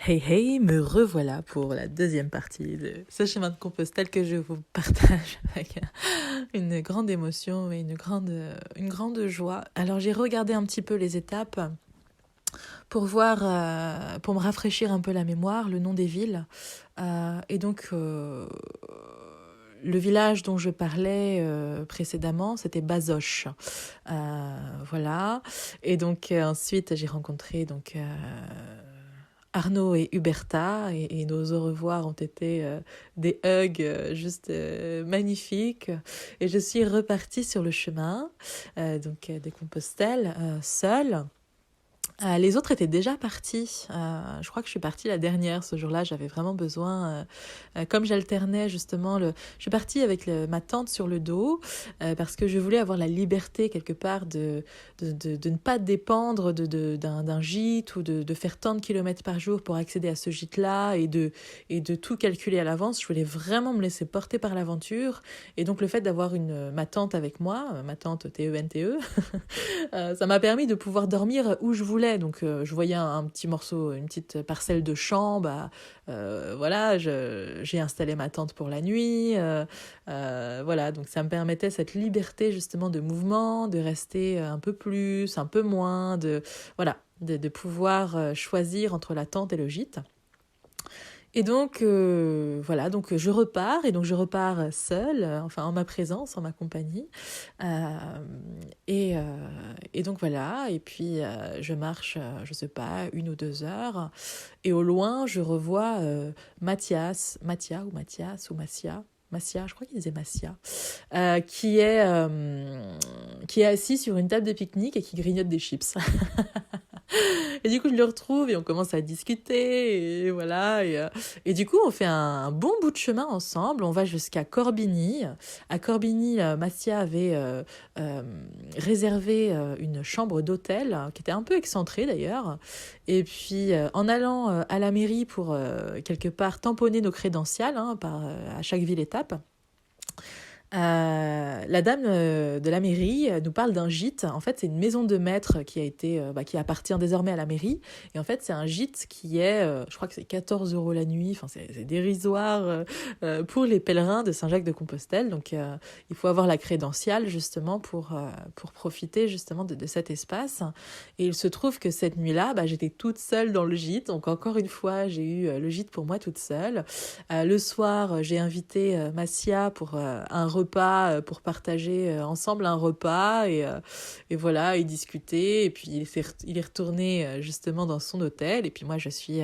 Hey hey, me revoilà pour la deuxième partie de ce chemin de Compostelle que je vous partage avec une grande émotion et une grande joie. Alors j'ai regardé un petit peu les étapes pour voir, pour me rafraîchir un peu la mémoire, le nom des villes. Et donc le village dont je parlais précédemment, c'était Bazoches. Voilà. Et donc ensuite j'ai rencontré Arnaud et Huberta, et nos au revoir ont été des hugs juste magnifiques. Et je suis repartie sur le chemin des Compostelles, seule. Les autres étaient déjà partis. Je crois que je suis partie la dernière ce jour-là. J'avais vraiment besoin, comme j'alternais justement, je suis partie avec ma tante sur le dos parce que je voulais avoir la liberté quelque part de ne pas dépendre d'un gîte ou de faire tant de kilomètres par jour pour accéder à ce gîte-là et de tout calculer à l'avance. Je voulais vraiment me laisser porter par l'aventure. Et donc le fait d'avoir ma tante avec moi, ma tante T-E-N-T-E, ça m'a permis de pouvoir dormir où je voulais. Donc je voyais un petit morceau, une petite parcelle de champ, voilà, j'ai installé ma tente pour la nuit, voilà, donc ça me permettait cette liberté justement de mouvement, de rester un peu plus, un peu moins, de pouvoir choisir entre la tente et le gîte. Et donc, voilà, donc je repars, et donc je repars seule, enfin en ma présence, en ma compagnie. Euh, et donc voilà, et puis je marche, je sais pas, 1 ou 2 heures, et au loin, je revois Mathias, Massia, je crois qu'il disait Massia, qui est assis sur une table de pique-nique et qui grignote des chips. Et du coup, je le retrouve et on commence à discuter, et voilà. Et du coup, on fait un bon bout de chemin ensemble. On va jusqu'à Corbigny. À Corbigny, Massia avait réservé une chambre d'hôtel qui était un peu excentrée d'ailleurs. Et puis, en allant à la mairie pour quelque part tamponner nos crédentials à chaque ville-étape, la dame de la mairie nous parle d'un gîte. En fait, c'est une maison de maître qui appartient désormais à la mairie. Et en fait, c'est un gîte qui est, je crois que c'est 14 € la nuit. Enfin, c'est dérisoire pour les pèlerins de Saint-Jacques-de-Compostelle. Donc, il faut avoir la crédentiale justement pour profiter justement de cet espace. Et il se trouve que cette nuit-là, j'étais toute seule dans le gîte. Donc, encore une fois, j'ai eu le gîte pour moi toute seule. Le soir, j'ai invité Massia pour un repas, pour partager ensemble un repas et voilà, et discuter. Et puis il est retourné justement dans son hôtel, et puis moi je suis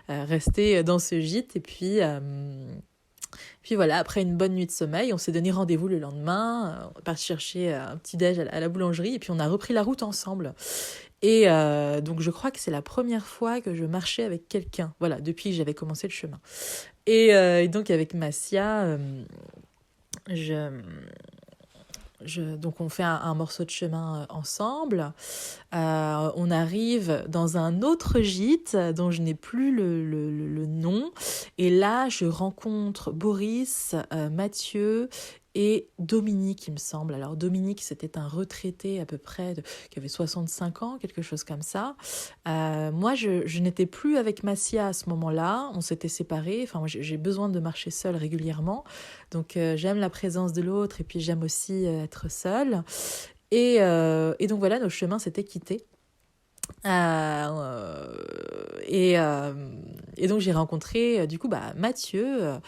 restée dans ce gîte. Et puis voilà, après une bonne nuit de sommeil, on s'est donné rendez-vous le lendemain. On est parti chercher un petit déj à la boulangerie, et puis on a repris la route ensemble. Et donc je crois que c'est la première fois que je marchais avec quelqu'un, voilà, depuis que j'avais commencé le chemin. Et donc avec Massia, donc on fait un morceau de chemin ensemble. On arrive dans un autre gîte dont je n'ai plus le nom. Et là, je rencontre Boris, Mathieu et Dominique, il me semble. Alors Dominique, c'était un retraité à peu près qui avait 65 ans, quelque chose comme ça. Moi, je n'étais plus avec Massia à ce moment-là. On s'était séparés. Enfin, moi, j'ai besoin de marcher seule régulièrement. Donc, j'aime la présence de l'autre, et puis j'aime aussi être seule. Et donc voilà, nos chemins s'étaient quittés. Et donc j'ai rencontré du coup Mathieu,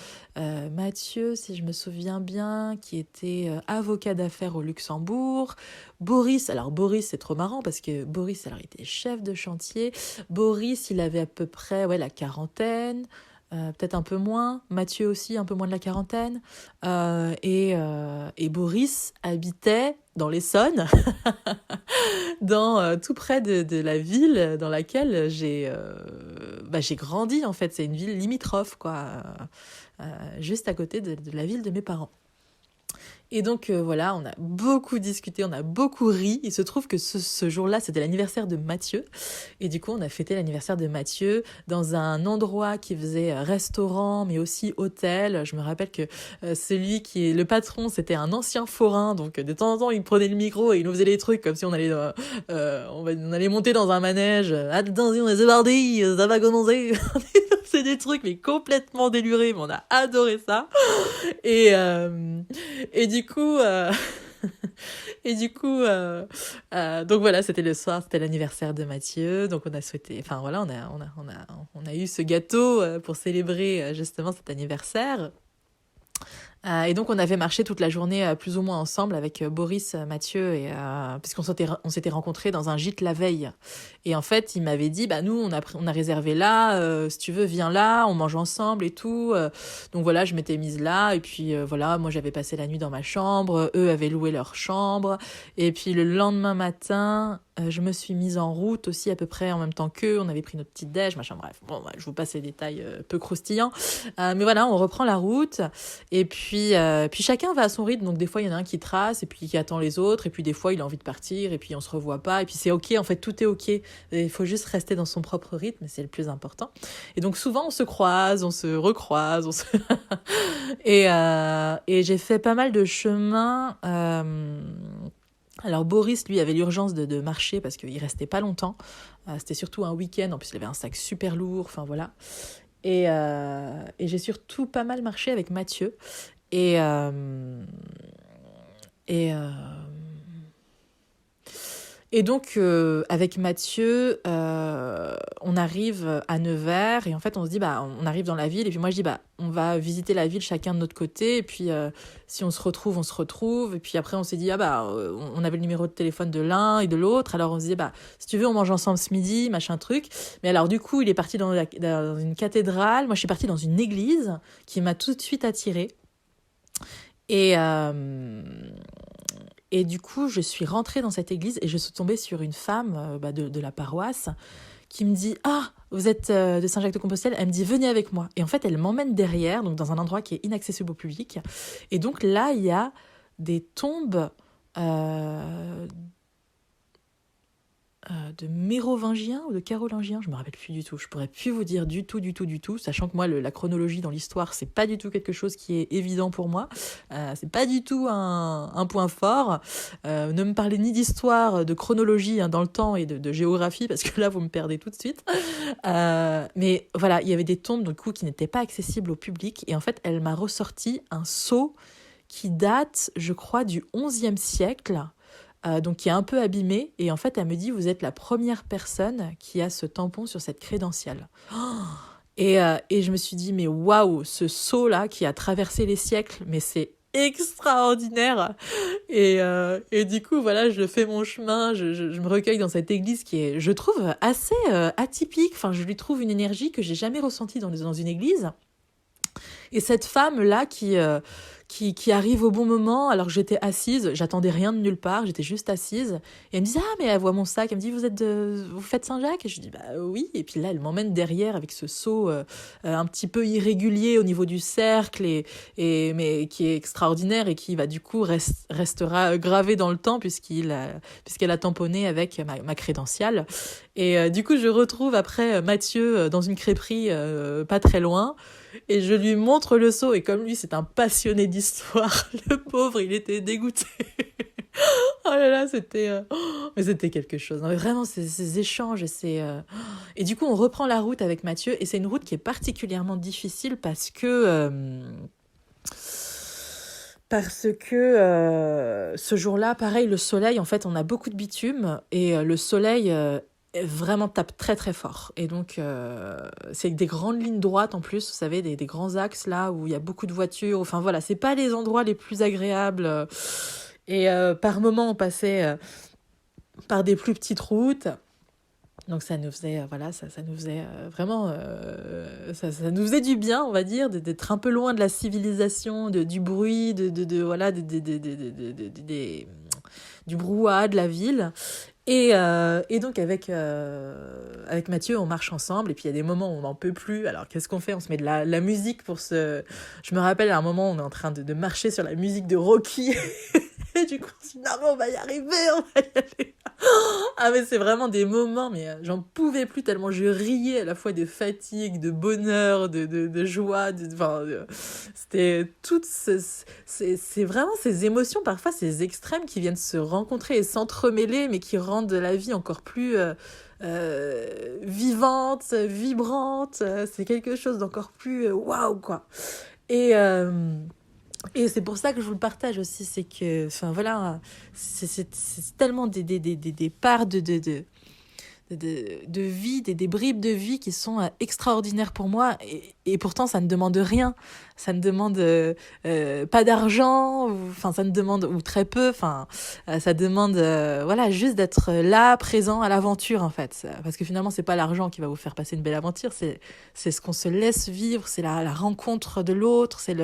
si je me souviens bien, qui était avocat d'affaires au Luxembourg. Boris, alors Boris, c'est trop marrant parce que Boris, alors il était chef de chantier. Boris, il avait à peu près la quarantaine. Peut-être un peu moins, Mathieu aussi, un peu moins de la quarantaine, et Boris habitait dans l'Essonne, tout près de la ville dans laquelle j'ai grandi en fait. C'est une ville limitrophe, quoi, juste à côté de la ville de mes parents. Et donc voilà, on a beaucoup discuté, on a beaucoup ri. Il se trouve que ce jour-là, c'était l'anniversaire de Mathieu. Et du coup, on a fêté l'anniversaire de Mathieu dans un endroit qui faisait restaurant, mais aussi hôtel. Je me rappelle que celui qui est le patron, c'était un ancien forain. Donc de temps en temps, il prenait le micro et il nous faisait des trucs comme si on allait monter dans un manège. Attention, c'est parti, ça va commencer. C'est des trucs mais complètement délurés, mais on a adoré ça. Et, et du coup, et du coup, donc voilà, c'était le soir, c'était l'anniversaire de Mathieu. Donc on a souhaité, enfin voilà, on a eu ce gâteau pour célébrer justement cet anniversaire. Et donc on avait marché toute la journée plus ou moins ensemble avec Boris, Mathieu et puisqu'on s'était rencontrés dans un gîte la veille. Et en fait, il m'avait dit bah nous on a réservé là, si tu veux viens là, on mange ensemble et tout. Donc voilà, je m'étais mise là et puis voilà, moi j'avais passé la nuit dans ma chambre, eux avaient loué leur chambre et puis le lendemain matin, je me suis mise en route aussi à peu près en même temps qu'eux, on avait pris notre petite déj, machin bref. Bon, ouais, je vous passe les détails peu croustillants. Mais voilà, on reprend la route et puis chacun va à son rythme, donc des fois il y en a un qui trace et puis qui attend les autres et puis des fois il a envie de partir et puis on se revoit pas et puis c'est ok, en fait tout est ok, il faut juste rester dans son propre rythme, c'est le plus important. Et donc souvent on se croise, on se recroise, et j'ai fait pas mal de chemin. Alors Boris, lui, avait l'urgence de marcher parce qu'il restait pas longtemps. C'était surtout un week-end, en plus il avait un sac super lourd, enfin voilà. Et j'ai surtout pas mal marché avec Mathieu. Et, et, euh, et donc, avec Mathieu, on arrive à Nevers et en fait, on se dit, bah, on arrive dans la ville et puis moi, je dis, bah, on va visiter la ville chacun de notre côté et puis si on se retrouve, on se retrouve. Et puis après, on s'est dit, ah bah, on avait le numéro de téléphone de l'un et de l'autre. Alors, on se dit, bah, si tu veux, on mange ensemble ce midi, machin truc. Mais alors, du coup, il est parti dans une cathédrale. Moi, je suis partie dans une église qui m'a tout de suite attirée. Et, et du coup, je suis rentrée dans cette église et je suis tombée sur une femme de la paroisse qui me dit « Ah, vous êtes de Saint-Jacques-de-Compostelle ?» Elle me dit « Venez avec moi ». Et en fait, elle m'emmène derrière, donc dans un endroit qui est inaccessible au public. Et donc là, il y a des tombes de mérovingiens ou de carolingiens, je me rappelle plus du tout, je pourrais plus vous dire du tout, sachant que moi la chronologie dans l'histoire c'est pas du tout quelque chose qui est évident pour moi, c'est pas du tout un point fort, ne me parlez ni d'histoire, de chronologie dans le temps et de géographie parce que là vous me perdez tout de suite, mais voilà, il y avait des tombes du coup qui n'étaient pas accessibles au public et en fait elle m'a ressorti un sceau qui date je crois du XIe siècle, donc qui est un peu abîmé, et en fait elle me dit vous êtes la première personne qui a ce tampon sur cette crédentiale. Et je me suis dit mais waouh, ce sceau là qui a traversé les siècles, mais c'est extraordinaire. Et du coup voilà, je fais mon chemin, je me recueille dans cette église qui est je trouve assez atypique, enfin je lui trouve une énergie que j'ai jamais ressentie dans une église. Et cette femme-là qui arrive au bon moment, alors que j'étais assise, j'attendais rien de nulle part, j'étais juste assise. Et elle me dit « Ah, mais elle voit mon sac. » Elle me dit « Vous faites Saint-Jacques ?» Et je dis « Bah oui. » Et puis là, elle m'emmène derrière avec ce seau un petit peu irrégulier au niveau du cercle, mais qui est extraordinaire et qui, du coup, restera gravé dans le temps puisqu'elle a tamponné avec ma crédentiale. Et du coup, je retrouve après Mathieu dans une crêperie pas très loin. Et je lui montre le seau, et comme lui c'est un passionné d'histoire, le pauvre il était dégoûté. Oh là là, mais c'était quelque chose. Non, mais vraiment ces échanges et du coup on reprend la route avec Mathieu et c'est une route qui est particulièrement difficile parce que ce jour-là, pareil, le soleil, en fait, on a beaucoup de bitume et le soleil vraiment tape très très fort. Et donc, c'est des grandes lignes droites en plus, vous savez, des grands axes là où il y a beaucoup de voitures. Enfin voilà, c'est pas les endroits les plus agréables. Et par moments, on passait par des plus petites routes. Donc ça nous faisait ça nous faisait vraiment ça nous faisait du bien, on va dire, d'être un peu loin de la civilisation, du bruit, voilà, du brouhaha de la ville. Et donc avec Mathieu on marche ensemble et puis il y a des moments où on n'en peut plus, alors qu'est-ce qu'on fait, on se met de la musique je me rappelle à un moment on est en train de marcher sur la musique de Rocky et du coup on se dit non mais on va y arriver, on va y aller. Ah mais c'est vraiment des moments, mais j'en pouvais plus tellement je riais à la fois de fatigue, de bonheur, de joie, c'était toutes c'est vraiment ces émotions, parfois ces extrêmes qui viennent se rencontrer et s'entremêler, mais qui rendent la vie encore plus vivante, vibrante. C'est quelque chose d'encore plus waouh, quoi. Et, euh, et c'est pour ça que je vous le partage aussi, c'est que, enfin voilà, c'est tellement des parts de vie, des bribes de vie qui sont extraordinaires pour moi. Et pourtant, ça ne demande rien. Ça ne demande pas d'argent, enfin, ça ne demande, ou très peu, enfin, ça demande, voilà, juste d'être là, présent à l'aventure, en fait. Parce que finalement, c'est pas l'argent qui va vous faire passer une belle aventure, c'est ce qu'on se laisse vivre, c'est la rencontre de l'autre, c'est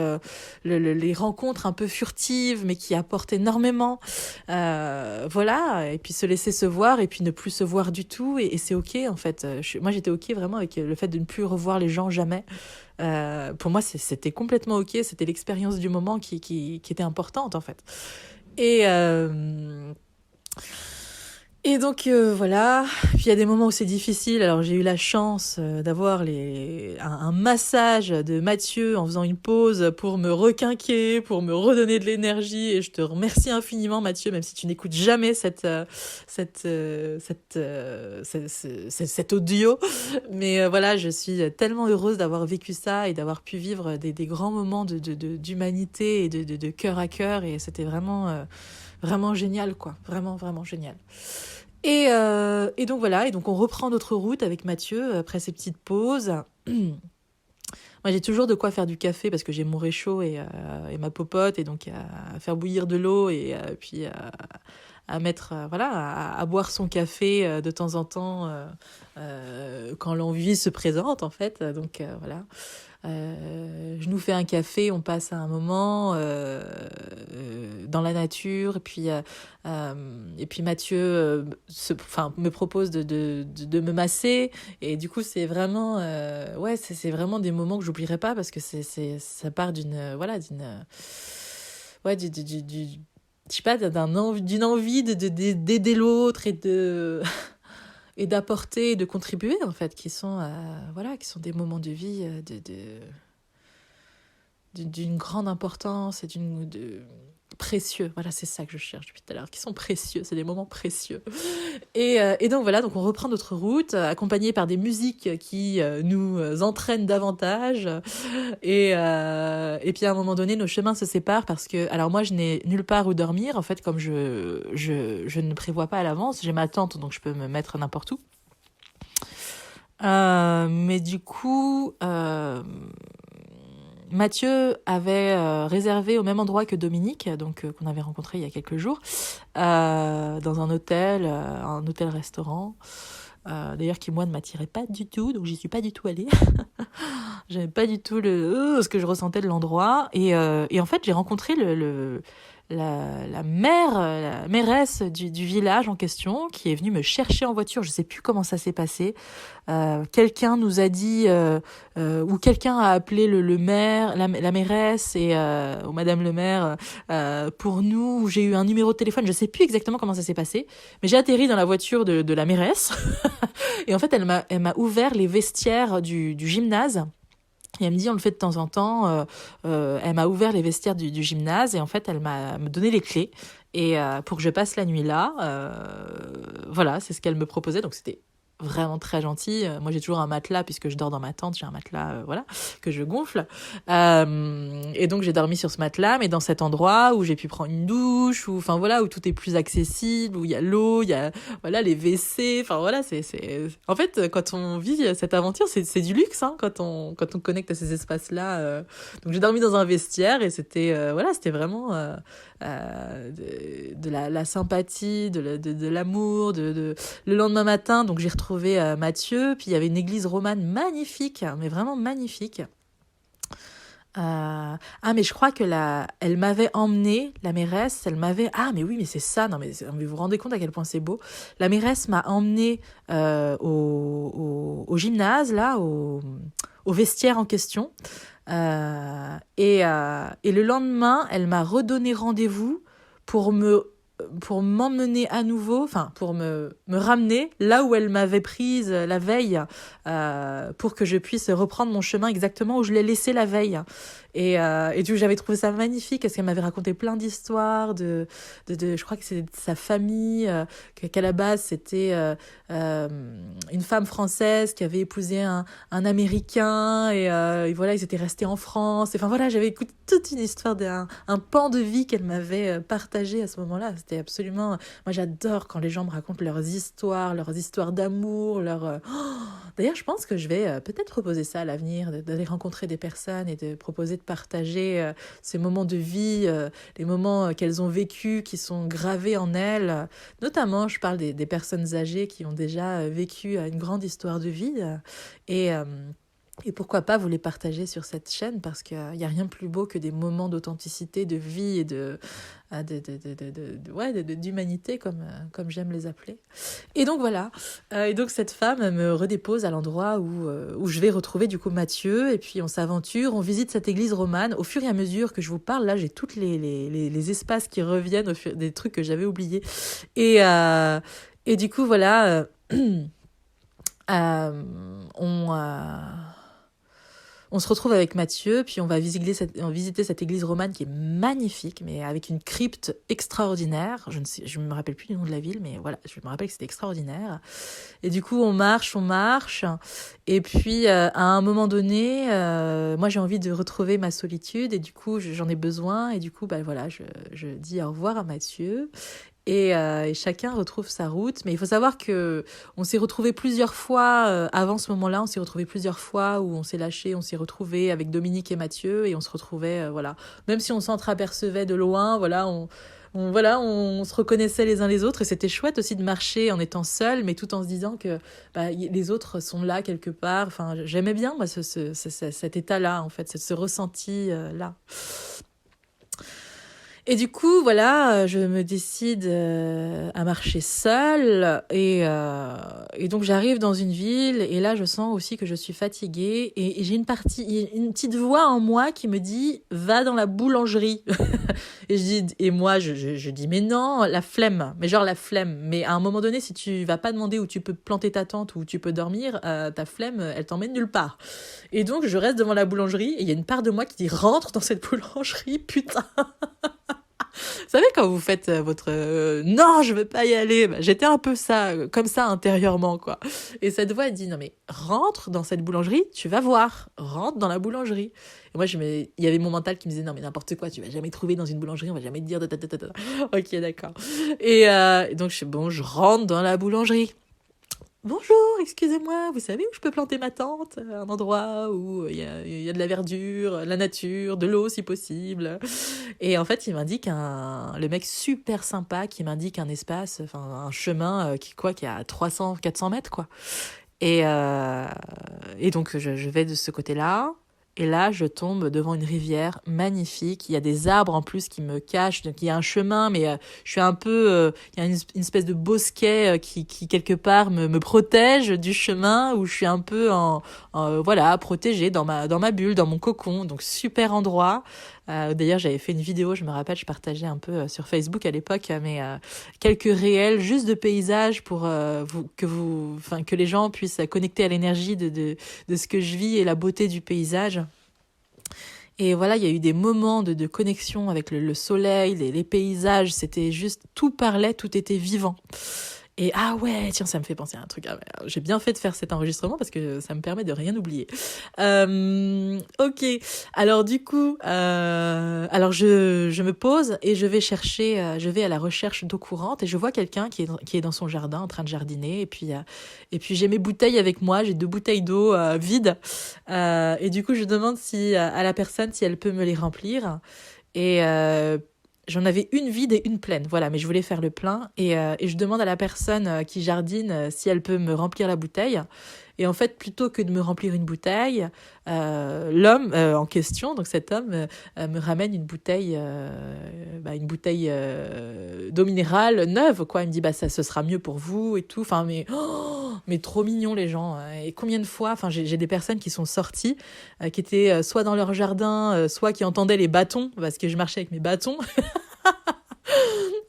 les rencontres un peu furtives, mais qui apportent énormément. Voilà, et puis se laisser se voir, et puis ne plus se voir du tout, et c'est ok, en fait. Moi, j'étais ok vraiment avec le fait de ne plus revoir les gens jamais. Pour moi, c'était complètement ok, c'était l'expérience du moment qui était importante, en fait. Et, euh, et donc voilà, puis il y a des moments où c'est difficile. Alors j'ai eu la chance d'avoir un massage de Mathieu en faisant une pause pour me requinquer, pour me redonner de l'énergie. Et je te remercie infiniment, Mathieu, même si tu n'écoutes jamais cet audio. Mais voilà, je suis tellement heureuse d'avoir vécu ça et d'avoir pu vivre des grands moments d'humanité et de cœur à cœur. Et c'était vraiment génial, quoi. Vraiment, vraiment génial. Et donc voilà, et donc on reprend notre route avec Mathieu après ces petites pauses. Moi, j'ai toujours de quoi faire du café parce que j'ai mon réchaud et ma popote, et donc à faire bouillir de l'eau et puis à mettre, voilà, à boire son café de temps en temps quand l'envie se présente, en fait. Donc voilà. Je nous fais un café, on passe un moment dans la nature, et puis Mathieu me propose de me masser, et du coup c'est vraiment ouais, c'est vraiment des moments que j'oublierai pas, parce que ça part ouais, je sais pas, d'une envie d'aider l'autre et d'apporter et de contribuer, en fait, qui sont voilà, qui sont des moments de vie d'une grande importance et précieux. Voilà, c'est ça que je cherche depuis tout à l'heure, qui sont précieux, c'est des moments précieux. Et donc voilà, donc on reprend notre route, accompagné par des musiques qui nous entraînent davantage. Et puis à un moment donné, nos chemins se séparent parce que, alors moi, je n'ai nulle part où dormir. En fait, comme je ne prévois pas à l'avance, j'ai ma tente, donc je peux me mettre n'importe où. Mais du coup, Mathieu avait réservé au même endroit que Dominique, donc qu'on avait rencontré il y a quelques jours, dans un hôtel-restaurant. D'ailleurs, qui moi ne m'attirait pas du tout, donc j'y suis pas du tout allée. J'avais pas du tout ce que je ressentais de l'endroit. Et en fait, j'ai rencontré la mairesse du village en question, qui est venue me chercher en voiture. Je sais plus comment ça s'est passé. Quelqu'un nous a dit, ou quelqu'un a appelé le maire, la mairesse ou Madame le maire pour nous. J'ai eu un numéro de téléphone. Je sais plus exactement comment ça s'est passé, mais j'ai atterri dans la voiture de la mairesse. Et en fait, elle m'a ouvert les vestiaires du gymnase. Et elle me dit, on le fait de temps en temps. Elle m'a ouvert les vestiaires du gymnase, et en fait, elle m'a donné les clés pour que je passe la nuit là. Voilà, c'est ce qu'elle me proposait. Donc c'était vraiment très gentil. Moi, j'ai toujours un matelas puisque je dors dans ma tente. J'ai un matelas, voilà, que je gonfle. Et donc, j'ai dormi sur ce matelas, mais dans cet endroit où j'ai pu prendre une douche, enfin voilà, où tout est plus accessible, où il y a l'eau, il y a voilà les WC. Enfin voilà, en fait, quand on vit cette aventure, c'est du luxe, hein, quand on connecte à ces espaces-là. Donc, j'ai dormi dans un vestiaire, et c'était voilà, c'était vraiment de la sympathie, de l'amour, le lendemain matin. Donc j'ai retrouvé Mathieu, puis il y avait une église romane magnifique, mais vraiment magnifique. Mais je crois que elle m'avait emmenée, la mairesse, mais oui, mais c'est ça, non, mais vous vous rendez compte à quel point c'est beau. La mairesse m'a emmenée au gymnase, là, au vestiaire en question. Et le lendemain, elle m'a redonné rendez-vous pour me pour m'emmener à nouveau, enfin pour me ramener là où elle m'avait prise la veille, pour que je puisse reprendre mon chemin exactement où je l'ai laissé la veille. Et du coup, j'avais trouvé ça magnifique parce qu'elle m'avait raconté plein d'histoires je crois que c'est de sa famille, qu'à la base c'était une femme française qui avait épousé un Américain et voilà, ils étaient restés en France. Enfin voilà, j'avais écouté toute une histoire un pan de vie qu'elle m'avait partagé à ce moment-là. C'était absolument... Moi, j'adore quand les gens me racontent leurs histoires d'amour, D'ailleurs, je pense que je vais peut-être proposer ça à l'avenir, d'aller rencontrer des personnes et de proposer de partager ces moments de vie, les moments qu'elles ont vécus, qui sont gravés en elles. Notamment, je parle des personnes âgées qui ont déjà vécu une grande histoire de vie. Et... euh, et pourquoi pas vous les partager sur cette chaîne, parce qu'il n'y a rien de plus beau que des moments d'authenticité, de vie et d'humanité, comme j'aime les appeler. Et donc voilà, et donc cette femme me redépose à l'endroit où je vais retrouver du coup Mathieu, et puis on s'aventure, on visite cette église romane. Au fur et à mesure que je vous parle, là j'ai toutes les espaces qui reviennent, des trucs que j'avais oubliés. Et du coup voilà, euh, on... On se retrouve avec Mathieu, puis on va visiter cette église romane qui est magnifique, mais avec une crypte extraordinaire. Je me rappelle plus du nom de la ville, mais voilà, je me rappelle que c'était extraordinaire. Et du coup, on marche, et puis à un moment donné, moi j'ai envie de retrouver ma solitude, et du coup j'en ai besoin, et du coup voilà, je dis au revoir à Mathieu. Et chacun retrouve sa route. Mais il faut savoir que on s'est retrouvés plusieurs fois avant ce moment-là. On s'est retrouvés plusieurs fois où on s'est lâché, on s'est retrouvés avec Dominique et Mathieu et on se retrouvait, voilà. Même si on s'entreapercevait de loin, voilà, on se reconnaissait les uns les autres. Et c'était chouette aussi de marcher en étant seul, mais tout en se disant que les autres sont là quelque part. Enfin, j'aimais bien moi cet état-là, en fait, ce ressenti-là. Et du coup, voilà, je me décide à marcher seule et donc j'arrive dans une ville et là je sens aussi que je suis fatiguée et j'ai une petite voix en moi qui me dit va dans la boulangerie. Et moi je dis mais non, la flemme, mais genre la flemme. Mais à un moment donné, si tu vas pas demander où tu peux planter ta tente ou où tu peux dormir, ta flemme elle t'emmène nulle part. Et donc je reste devant la boulangerie et il y a une part de moi qui dit rentre dans cette boulangerie, putain. Vous savez, quand vous faites votre non, je veux pas y aller, j'étais un peu comme ça intérieurement, quoi. Et cette voix, elle dit non, mais rentre dans cette boulangerie, tu vas voir, rentre dans la boulangerie. Et moi, il y avait mon mental qui me disait non, mais n'importe quoi, tu vas jamais trouver dans une boulangerie, on va jamais te dire. Ok, d'accord. Et donc, je rentre dans la boulangerie. Bonjour, excusez-moi, vous savez où je peux planter ma tente? Un endroit où il y a de la verdure, la nature, de l'eau si possible. Et en fait, il m'indique le mec super sympa qui m'indique un espace, enfin un chemin qui a 300, 400 mètres, quoi. Et donc, je vais de ce côté-là. Et là, je tombe devant une rivière magnifique. Il y a des arbres en plus qui me cachent. Donc, il y a un chemin, mais je suis un peu... il y a une espèce de bosquet qui, quelque part, me protège du chemin où je suis un peu voilà, protégée dans ma bulle, dans mon cocon. Donc, super endroit. D'ailleurs, j'avais fait une vidéo, je me rappelle, je partageais un peu sur Facebook à l'époque, mais quelques réels juste de paysages pour que les gens puissent connecter à l'énergie de ce que je vis et la beauté du paysage. Et voilà, il y a eu des moments de connexion avec le soleil, les paysages, c'était juste, tout parlait, tout était vivant. Et ah ouais, tiens, ça me fait penser à un truc. J'ai bien fait de faire cet enregistrement parce que ça me permet de rien oublier. Ok, alors du coup, alors je me pose et je vais à la recherche d'eau courante et je vois quelqu'un qui est dans son jardin en train de jardiner. Et puis j'ai mes bouteilles avec moi, j'ai 2 bouteilles d'eau vides. Et du coup, je demande à la personne si elle peut me les remplir. Et j'en avais une vide et une pleine, voilà, mais je voulais faire le plein. Et je demande à la personne qui jardine si elle peut me remplir la bouteille. Et en fait, plutôt que de me remplir une bouteille, l'homme en question, donc cet homme, me ramène une bouteille d'eau minérale neuve, quoi. Il me dit, ce sera mieux pour vous et tout. Enfin, mais trop mignons les gens. Et combien de fois, enfin, j'ai des personnes qui sont sorties, qui étaient soit dans leur jardin, soit qui entendaient les bâtons, parce que je marchais avec mes bâtons.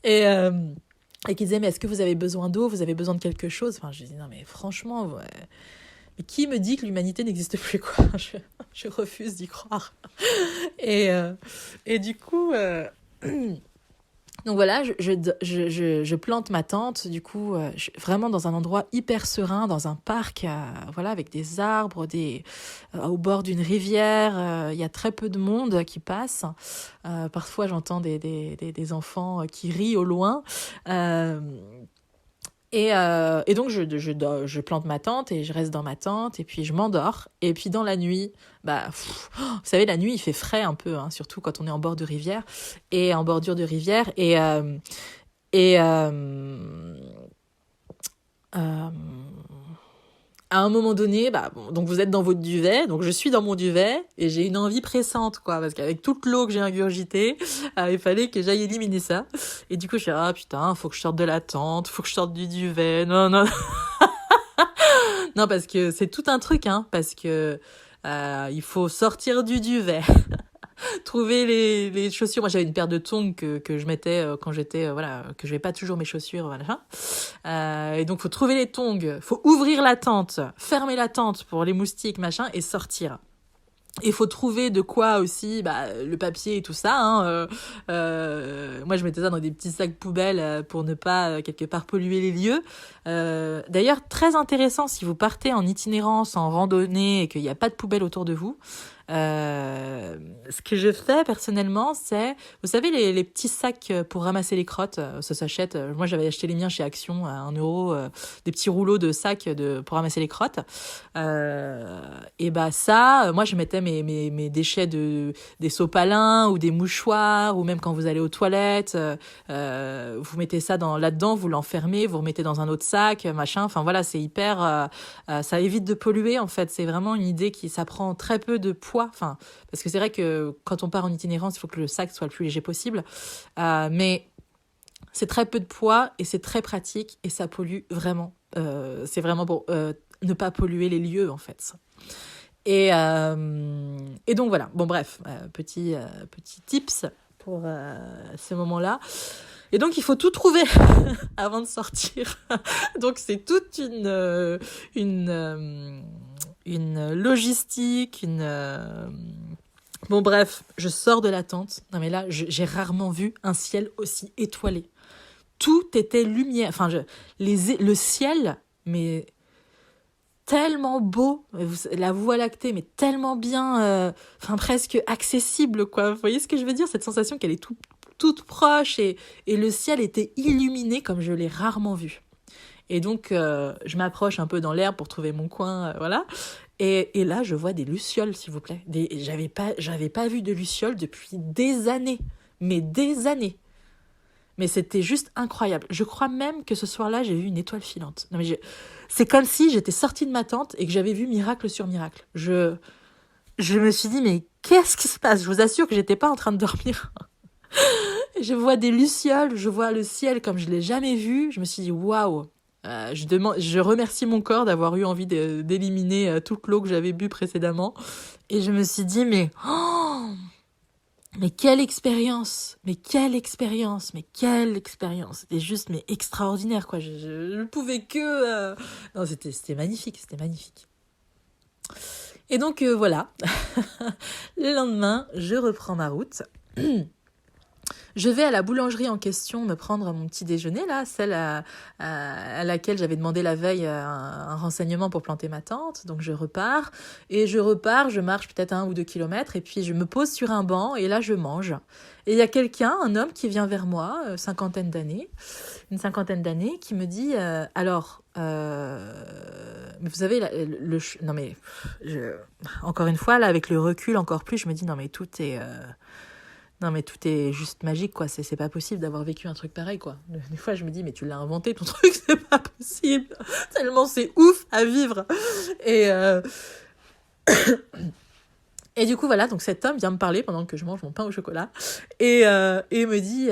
Et qui disait, mais est-ce que vous avez besoin d'eau, vous avez besoin de quelque chose? Enfin, je dis, non, mais franchement, ouais. Mais qui me dit que l'humanité n'existe plus, quoi? Je refuse d'y croire. Et, euh, et du coup, donc voilà, je plante ma tente, du coup, vraiment dans un endroit hyper serein, dans un parc, voilà, avec des arbres, au bord d'une rivière. Il y a très peu de monde qui passe. Parfois, j'entends des enfants qui rient au loin. Euh, et donc, je plante ma tente et je reste dans ma tente et puis je m'endors. Et puis dans la nuit, vous savez, la nuit, il fait frais un peu, hein, surtout quand on est en bord de rivière et en bordure de rivière. Et euh, à un moment donné, bon, donc vous êtes dans votre duvet, donc je suis dans mon duvet et j'ai une envie pressante, quoi, parce qu'avec toute l'eau que j'ai ingurgitée, il fallait que j'aille éliminer ça. Et du coup, je suis ah putain, faut que je sorte de la tente, faut que je sorte du duvet. Non, non, non, parce que c'est tout un truc, hein, parce que il faut sortir du duvet. Trouver les chaussures. Moi, j'avais une paire de tongs que je mettais quand j'étais, voilà, que je n'avais pas toujours mes chaussures, voilà. Et donc, faut trouver les tongs, faut ouvrir la tente, fermer la tente pour les moustiques, machin, et sortir. Il faut trouver de quoi aussi, le papier et tout ça. Hein, moi, je mettais ça dans des petits sacs poubelles pour ne pas, quelque part, polluer les lieux. D'ailleurs, très intéressant, si vous partez en itinérance, en randonnée, et qu'il n'y a pas de poubelle autour de vous, ce que je fais personnellement, c'est, vous savez, les petits sacs pour ramasser les crottes, ça s'achète. Moi, j'avais acheté les miens chez Action à 1 €, des petits rouleaux de sacs pour ramasser les crottes. Et ça, moi, je mettais mes déchets des sopalins ou des mouchoirs, ou même quand vous allez aux toilettes, vous mettez ça là-dedans, vous l'enfermez, vous remettez dans un autre sac, machin. Enfin voilà, c'est hyper, ça évite de polluer en fait. C'est vraiment une idée ça prend très peu de poids. Enfin, parce que c'est vrai que quand on part en itinérance, il faut que le sac soit le plus léger possible. Mais c'est très peu de poids et c'est très pratique et ça pollue vraiment. C'est vraiment pour ne pas polluer les lieux en fait. Et donc voilà. Bon bref, petit tips pour ce moment-là. Et donc il faut tout trouver avant de sortir. Donc c'est toute une logistique, Bon bref, je sors de la tente. Non mais là, j'ai rarement vu un ciel aussi étoilé. Tout était lumière. Enfin, le ciel, mais tellement beau. La Voie lactée, mais tellement bien, presque accessible, quoi. Vous voyez ce que je veux dire? Cette sensation qu'elle est toute proche et le ciel était illuminé comme je l'ai rarement vu. Et donc, je m'approche un peu dans l'herbe pour trouver mon coin, voilà. Et là, je vois des lucioles, s'il vous plaît. J'avais pas vu de lucioles depuis des années. Mais des années. Mais c'était juste incroyable. Je crois même que ce soir-là, j'ai vu une étoile filante. Non, mais c'est comme si j'étais sortie de ma tente et que j'avais vu miracle sur miracle. Je me suis dit, mais qu'est-ce qui se passe? Je vous assure que j'étais pas en train de dormir. Je vois des lucioles, je vois le ciel comme je l'ai jamais vu. Je me suis dit, waouh! Je remercie mon corps d'avoir eu envie d'éliminer toute l'eau que j'avais bu précédemment. Et je me suis dit, mais quelle expérience! Mais quelle expérience! Mais quelle expérience! C'était juste extraordinaire, quoi. Je ne pouvais que... Non, c'était magnifique, c'était magnifique. Et donc, voilà. Le lendemain, je reprends ma route. Je vais à la boulangerie en question me prendre mon petit déjeuner, là, celle à laquelle j'avais demandé la veille un renseignement pour planter ma tente. Donc je repars, je marche peut-être 1 ou 2 kilomètres, et puis je me pose sur un banc, et là je mange. Et il y a un homme qui vient vers moi, une cinquantaine d'années, qui me dit, mais vous savez, non mais, encore une fois, là, avec le recul encore plus, je me dis, non mais tout est... Non, mais tout est juste magique, quoi. C'est pas possible d'avoir vécu un truc pareil, quoi. Des fois, je me dis, mais tu l'as inventé, ton truc, c'est pas possible. Tellement c'est ouf à vivre. Et du coup, voilà, donc cet homme vient me parler pendant que je mange mon pain au chocolat. Et me dit,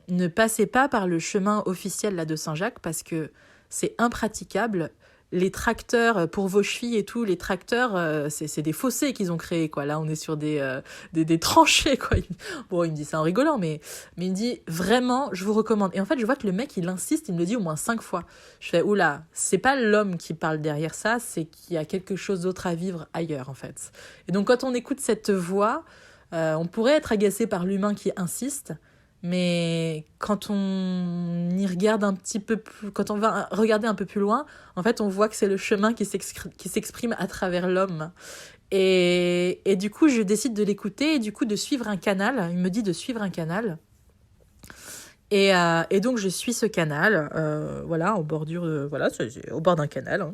ne passez pas par le chemin officiel, là, de Saint-Jacques, parce que c'est impraticable. les tracteurs pour vos chevilles et tout, les tracteurs, c'est des fossés qu'ils ont créés, quoi. Là, on est sur des tranchées, quoi. Bon, il me dit ça en rigolant, mais il me dit, vraiment, je vous recommande. Et en fait, je vois que le mec, il insiste, il me le dit au moins 5 fois. Je fais, oula, c'est pas l'homme qui parle derrière ça, c'est qu'il y a quelque chose d'autre à vivre ailleurs, en fait. Et donc, quand on écoute cette voix, on pourrait être agacé par l'humain qui insiste, mais quand on y regarde un petit peu plus, quand on va regarder un peu plus loin, en fait, on voit que c'est le chemin qui s'exprime à travers l'homme. Et du coup, je décide de l'écouter et du coup de suivre un canal. Il me dit de suivre un canal. Et donc, je suis ce canal, voilà, en bordure, voilà, c'est au bord d'un canal. Hein.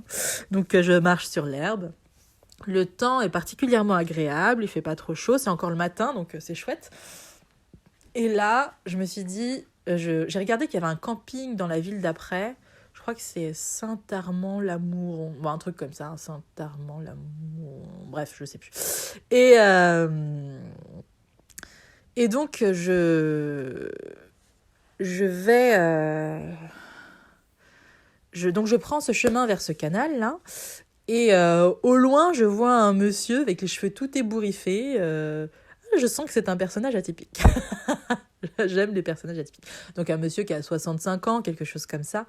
Donc, je marche sur l'herbe. Le temps est particulièrement agréable, il fait pas trop chaud, c'est encore le matin, donc c'est chouette. Et là, je me suis dit, j'ai regardé qu'il y avait un camping dans la ville d'après. Je crois que c'est Saint-Armand-l'Amouron. Bon, un truc comme ça, hein, Saint-Armand-l'Amouron. Bref, je sais plus. Et donc, je vais... donc, je prends ce chemin vers ce canal-là. Et au loin, je vois un monsieur avec les cheveux tout ébouriffés. Je sens que c'est un personnage atypique. J'aime les personnages atypiques. Donc un monsieur qui a 65 ans, quelque chose comme ça.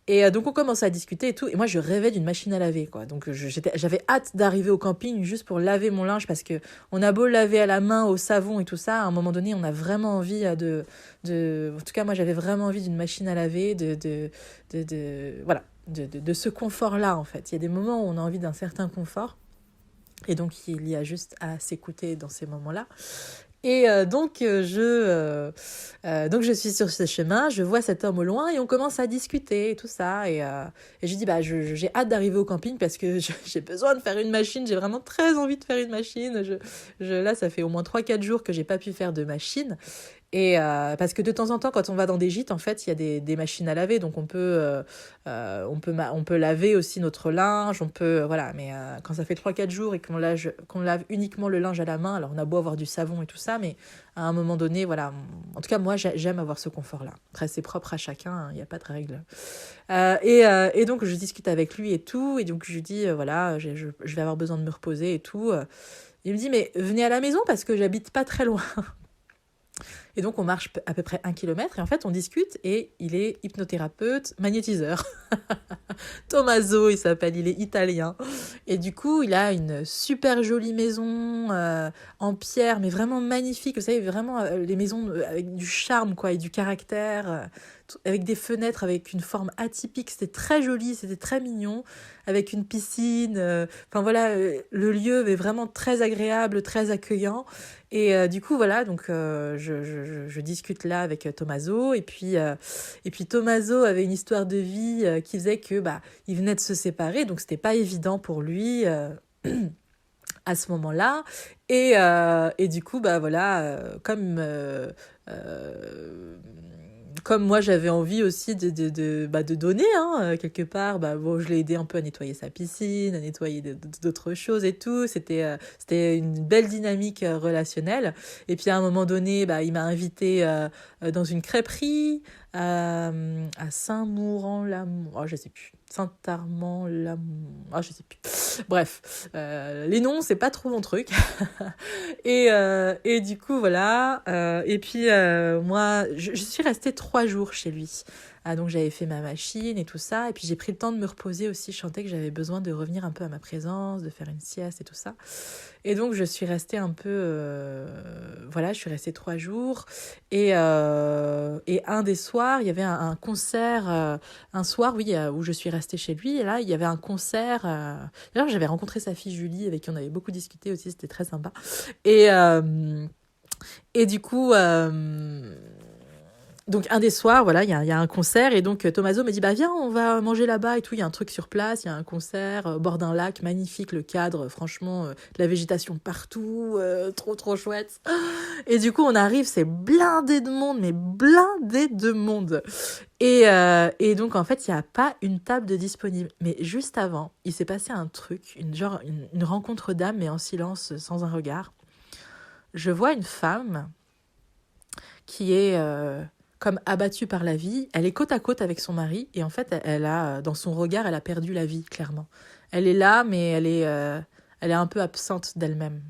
Et donc on commence à discuter et tout. Et moi je rêvais d'une machine à laver, quoi. Donc j'avais hâte d'arriver au camping juste pour laver mon linge parce que on a beau laver à la main au savon et tout ça, à un moment donné on a vraiment envie en tout cas moi j'avais vraiment envie d'une machine à laver, voilà, de ce confort-là en fait. Il y a des moments où on a envie d'un certain confort. Et donc, il y a juste à s'écouter dans ces moments-là. Et donc, je suis sur ce chemin, je vois cet homme au loin et on commence à discuter et tout ça. Et je lui dis, bah, j'ai hâte d'arriver au camping parce que j'ai besoin de faire une machine. J'ai vraiment très envie de faire une machine. Là, ça fait au moins 3-4 jours que j'ai pas pu faire de machine. Et parce que de temps en temps, quand on va dans des gîtes, en fait, il y a des machines à laver, donc on peut laver aussi notre linge, voilà. Mais quand ça fait 3-4 jours et qu'on lave uniquement le linge à la main, alors on a beau avoir du savon et tout ça, mais à un moment donné, voilà. En tout cas, moi, j'aime avoir ce confort-là. Après, c'est propre à chacun, il n'y a pas de règle. Et donc, je discute avec lui et tout, et donc je lui dis, voilà, je vais avoir besoin de me reposer et tout. Il me dit, mais venez à la maison parce que j'habite pas très loin. Et donc, on marche à peu près 1 kilomètre et en fait, on discute et il est hypnothérapeute, magnétiseur. Tommaso, il s'appelle, il est italien. Et du coup, il a une super jolie maison en pierre, mais vraiment magnifique. Vous savez, vraiment les maisons avec du charme, quoi, et du caractère, avec des fenêtres avec une forme atypique. C'était très joli, c'était très mignon, avec une piscine. Enfin voilà, le lieu est vraiment très agréable, très accueillant. Et du coup, voilà, donc je discute là avec Tommaso. Et puis Tommaso avait une histoire de vie qui faisait que il venait de se séparer, donc c'était pas évident pour lui à ce moment-là. Et du coup, voilà, comme moi j'avais envie aussi de donner quelque part, bon, je l'ai aidé un peu à nettoyer sa piscine, à nettoyer d'autres choses et tout. C'était une belle dynamique relationnelle. Et puis à un moment donné, il m'a invité dans une crêperie à Saint-Mourant-l'Amour, je sais plus. Saint-Armand-l'Amour, je sais plus. Bref, les noms, c'est pas trop mon truc. Et du coup, voilà. Et puis, moi, je suis restée 3 jours chez lui. Donc, j'avais fait ma machine et tout ça. Et puis, j'ai pris le temps de me reposer aussi. Je sentais que j'avais besoin de revenir un peu à ma présence, de faire une sieste et tout ça. Et donc, je suis restée un peu... voilà, je suis restée 3 jours. Et un des soirs, il y avait un concert. Un soir, oui, où je suis restée chez lui. Et là, il y avait un concert. D'ailleurs, j'avais rencontré sa fille Julie, avec qui on avait beaucoup discuté aussi. C'était très sympa. Et du coup... donc un des soirs, voilà, il y a un concert et donc Tommaso me dit viens, on va manger là-bas et tout, il y a un truc sur place, il y a un concert au bord d'un lac, magnifique le cadre, franchement de la végétation partout, trop chouette. Et du coup on arrive, c'est blindé de monde, mais blindé de monde. Et donc en fait il y a pas une table de disponible, mais juste avant il s'est passé un truc, une rencontre d'âme mais en silence, sans un regard. Je vois une femme qui est comme abattue par la vie. Elle est côte à côte avec son mari et en fait, elle a, dans son regard, elle a perdu la vie, clairement. Elle est là, mais elle est un peu absente d'elle-même.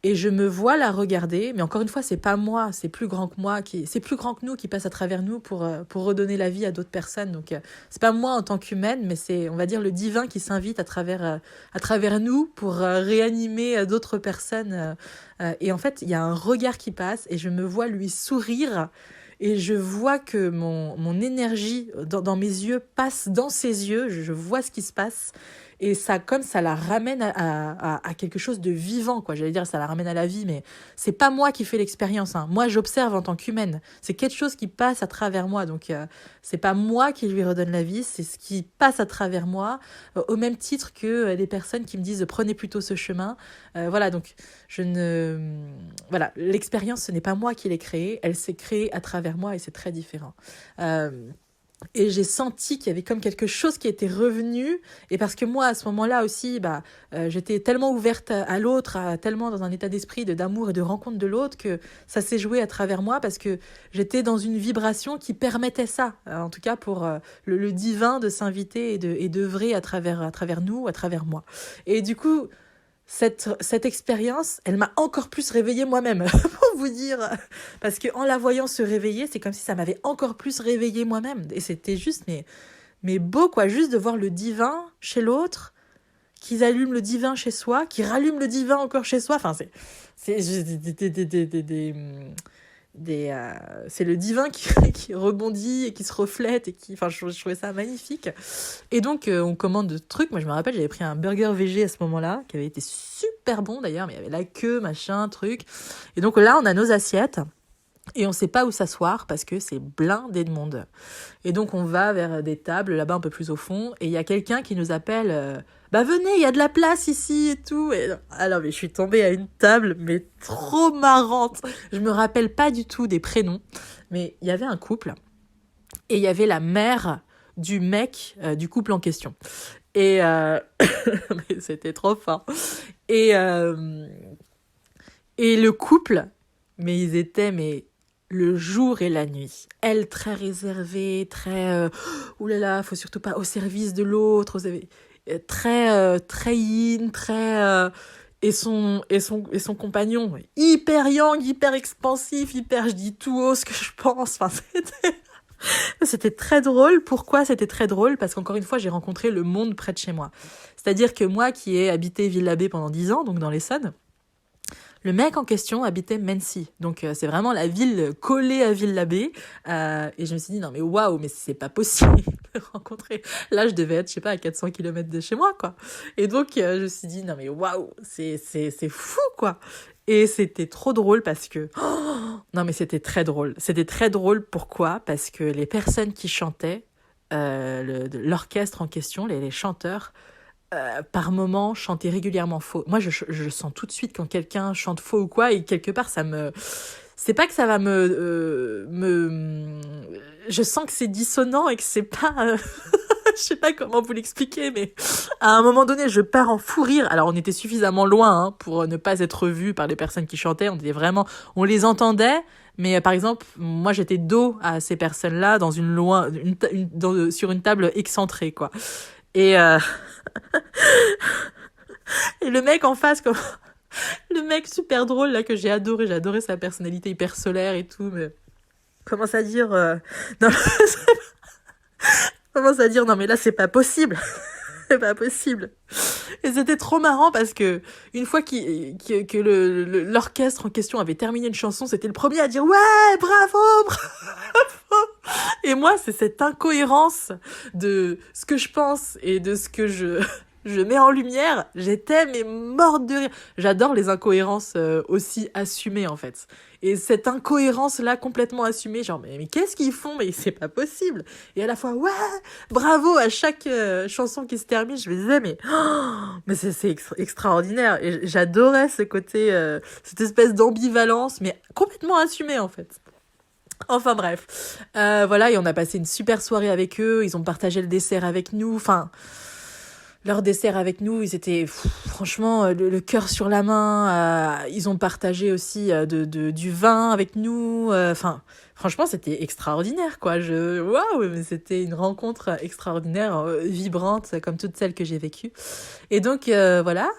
Et je me vois la regarder, mais encore une fois, c'est pas moi, c'est plus grand que moi, c'est plus grand que nous qui passe à travers nous pour redonner la vie à d'autres personnes. Donc, c'est pas moi en tant qu'humaine, mais c'est, on va dire, le divin qui s'invite à travers nous pour réanimer d'autres personnes. Et en fait, il y a un regard qui passe et je me vois lui sourire. Et je vois que mon énergie dans mes yeux passe dans ses yeux, je vois ce qui se passe. Et ça, comme ça la ramène à quelque chose de vivant, quoi. J'allais dire, ça la ramène à la vie, mais c'est pas moi qui fais l'expérience, hein. Moi, j'observe en tant qu'humaine. C'est quelque chose qui passe à travers moi. Donc, c'est pas moi qui lui redonne la vie, c'est ce qui passe à travers moi, au même titre que des personnes qui me disent prenez plutôt ce chemin. Voilà, donc voilà, l'expérience, ce n'est pas moi qui l'ai créée, elle s'est créée à travers moi et c'est très différent. Euh, et j'ai senti qu'il y avait comme quelque chose qui était revenu. Et parce que moi, à ce moment-là aussi, j'étais tellement ouverte à l'autre, tellement dans un état d'esprit d'amour et de rencontre de l'autre, que ça s'est joué à travers moi parce que j'étais dans une vibration qui permettait ça. En tout cas, pour le divin de s'inviter et d'œuvrer à travers nous, à travers moi. Et du coup, cette expérience, elle m'a encore plus réveillée moi-même, pour vous dire. Parce qu'en la voyant se réveiller, c'est comme si ça m'avait encore plus réveillée moi-même. Et c'était juste, mais beau, quoi, juste de voir le divin chez l'autre, qu'ils allument le divin chez soi, qu'ils rallument le divin encore chez soi. Enfin, c'est c'est le divin qui rebondit et qui se reflète et enfin, je trouvais ça magnifique. Et donc, on commande de trucs. Moi, je me rappelle, j'avais pris un burger végé à ce moment-là, qui avait été super bon d'ailleurs, mais il y avait la queue, machin, truc. Et donc là, on a nos assiettes. Et on sait pas où s'asseoir parce que c'est blindé de monde. Et donc on va vers des tables là-bas un peu plus au fond et il y a quelqu'un qui nous appelle venez, il y a de la place ici et tout. Et alors mais je suis tombée à une table mais trop marrante. Je me rappelle pas du tout des prénoms, mais il y avait un couple et il y avait la mère du mec du couple en question. Et mais c'était trop fort. Et le couple, mais ils étaient le jour et la nuit. Elle très réservée, très oulala, faut surtout pas au service de l'autre, très yin, très et son compagnon hyper yang, hyper expansif, hyper je dis tout haut ce que je pense. Enfin, c'était très drôle. Pourquoi c'était très drôle? Parce qu'encore une fois, j'ai rencontré le monde près de chez moi. C'est-à-dire que moi qui ai habité Ville-l'Abbé pendant 10 ans, donc dans l'Essonne, le mec en question habitait Mency. Donc, c'est vraiment la ville collée à Ville-l'Abbé. Et je me suis dit, non, mais waouh, mais c'est pas possible de rencontrer. Là, je devais être, je sais pas, à 400 km de chez moi, quoi. Et donc, je me suis dit, non, mais waouh, c'est fou, quoi. Et c'était trop drôle parce que... Oh, non, mais c'était très drôle. C'était très drôle, pourquoi? Parce que les personnes qui chantaient, l'orchestre en question, les chanteurs, par moment chanter régulièrement faux. Moi, je sens tout de suite quand quelqu'un chante faux ou quoi, et quelque part, c'est pas que ça va je sens que c'est dissonant et que c'est pas... je sais pas comment vous l'expliquer, mais à un moment donné, je pars en fou rire. Alors, on était suffisamment loin pour ne pas être vus par les personnes qui chantaient. On les entendait, mais par exemple, moi, j'étais dos à ces personnes-là sur une table excentrée, quoi. Et et le mec en face, le mec super drôle là que j'ai adoré sa personnalité hyper solaire et tout, mais commence à dire non, commence à dire non mais là c'est pas possible. C'est pas possible. Et c'était trop marrant parce que une fois que l'orchestre en question avait terminé une chanson, c'était le premier à dire ouais, bravo, bravo. Et moi, c'est cette incohérence de ce que je pense et de ce que je mets en lumière. J'étais morte de rire. J'adore les incohérences aussi assumées en fait. Et cette incohérence-là complètement assumée, genre mais qu'est-ce qu'ils font? Mais c'est pas possible. Et à la fois, ouais, bravo à chaque chanson qui se termine, je me disais mais c'est extraordinaire. Et j'adorais ce côté, cette espèce d'ambivalence, mais complètement assumée en fait. Enfin bref, voilà, et on a passé une super soirée avec eux, ils ont partagé le dessert avec nous, enfin... leur dessert avec nous. Ils étaient franchement le cœur sur la main. Ils ont partagé aussi du vin avec nous. Enfin, franchement, c'était extraordinaire, quoi. Waouh, mais c'était une rencontre extraordinaire, vibrante, comme toutes celles que j'ai vécues. Et donc, voilà.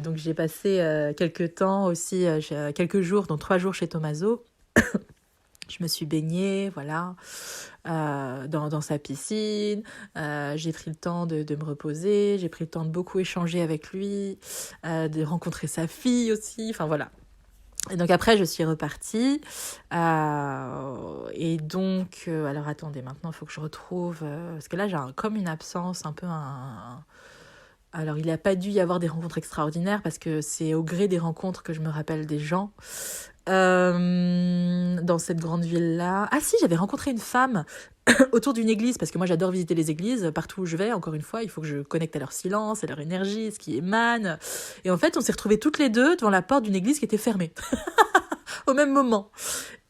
Donc, j'ai passé quelques temps aussi, quelques jours, donc 3 jours chez Tommaso. Je me suis baignée, voilà, dans sa piscine. J'ai pris le temps de me reposer. J'ai pris le temps de beaucoup échanger avec lui, de rencontrer sa fille aussi. Enfin, voilà. Et donc après, je suis repartie. Et donc, alors attendez, maintenant, il faut que je retrouve... parce que là, j'ai comme une absence, un peu Alors, il n'a pas dû y avoir des rencontres extraordinaires parce que c'est au gré des rencontres que je me rappelle des gens. Dans cette grande ville-là. Ah si, j'avais rencontré une femme autour d'une église, parce que moi j'adore visiter les églises, partout où je vais, encore une fois, il faut que je connecte à leur silence, à leur énergie, ce qui émane. Et en fait, on s'est retrouvés toutes les deux devant la porte d'une église qui était fermée, au même moment.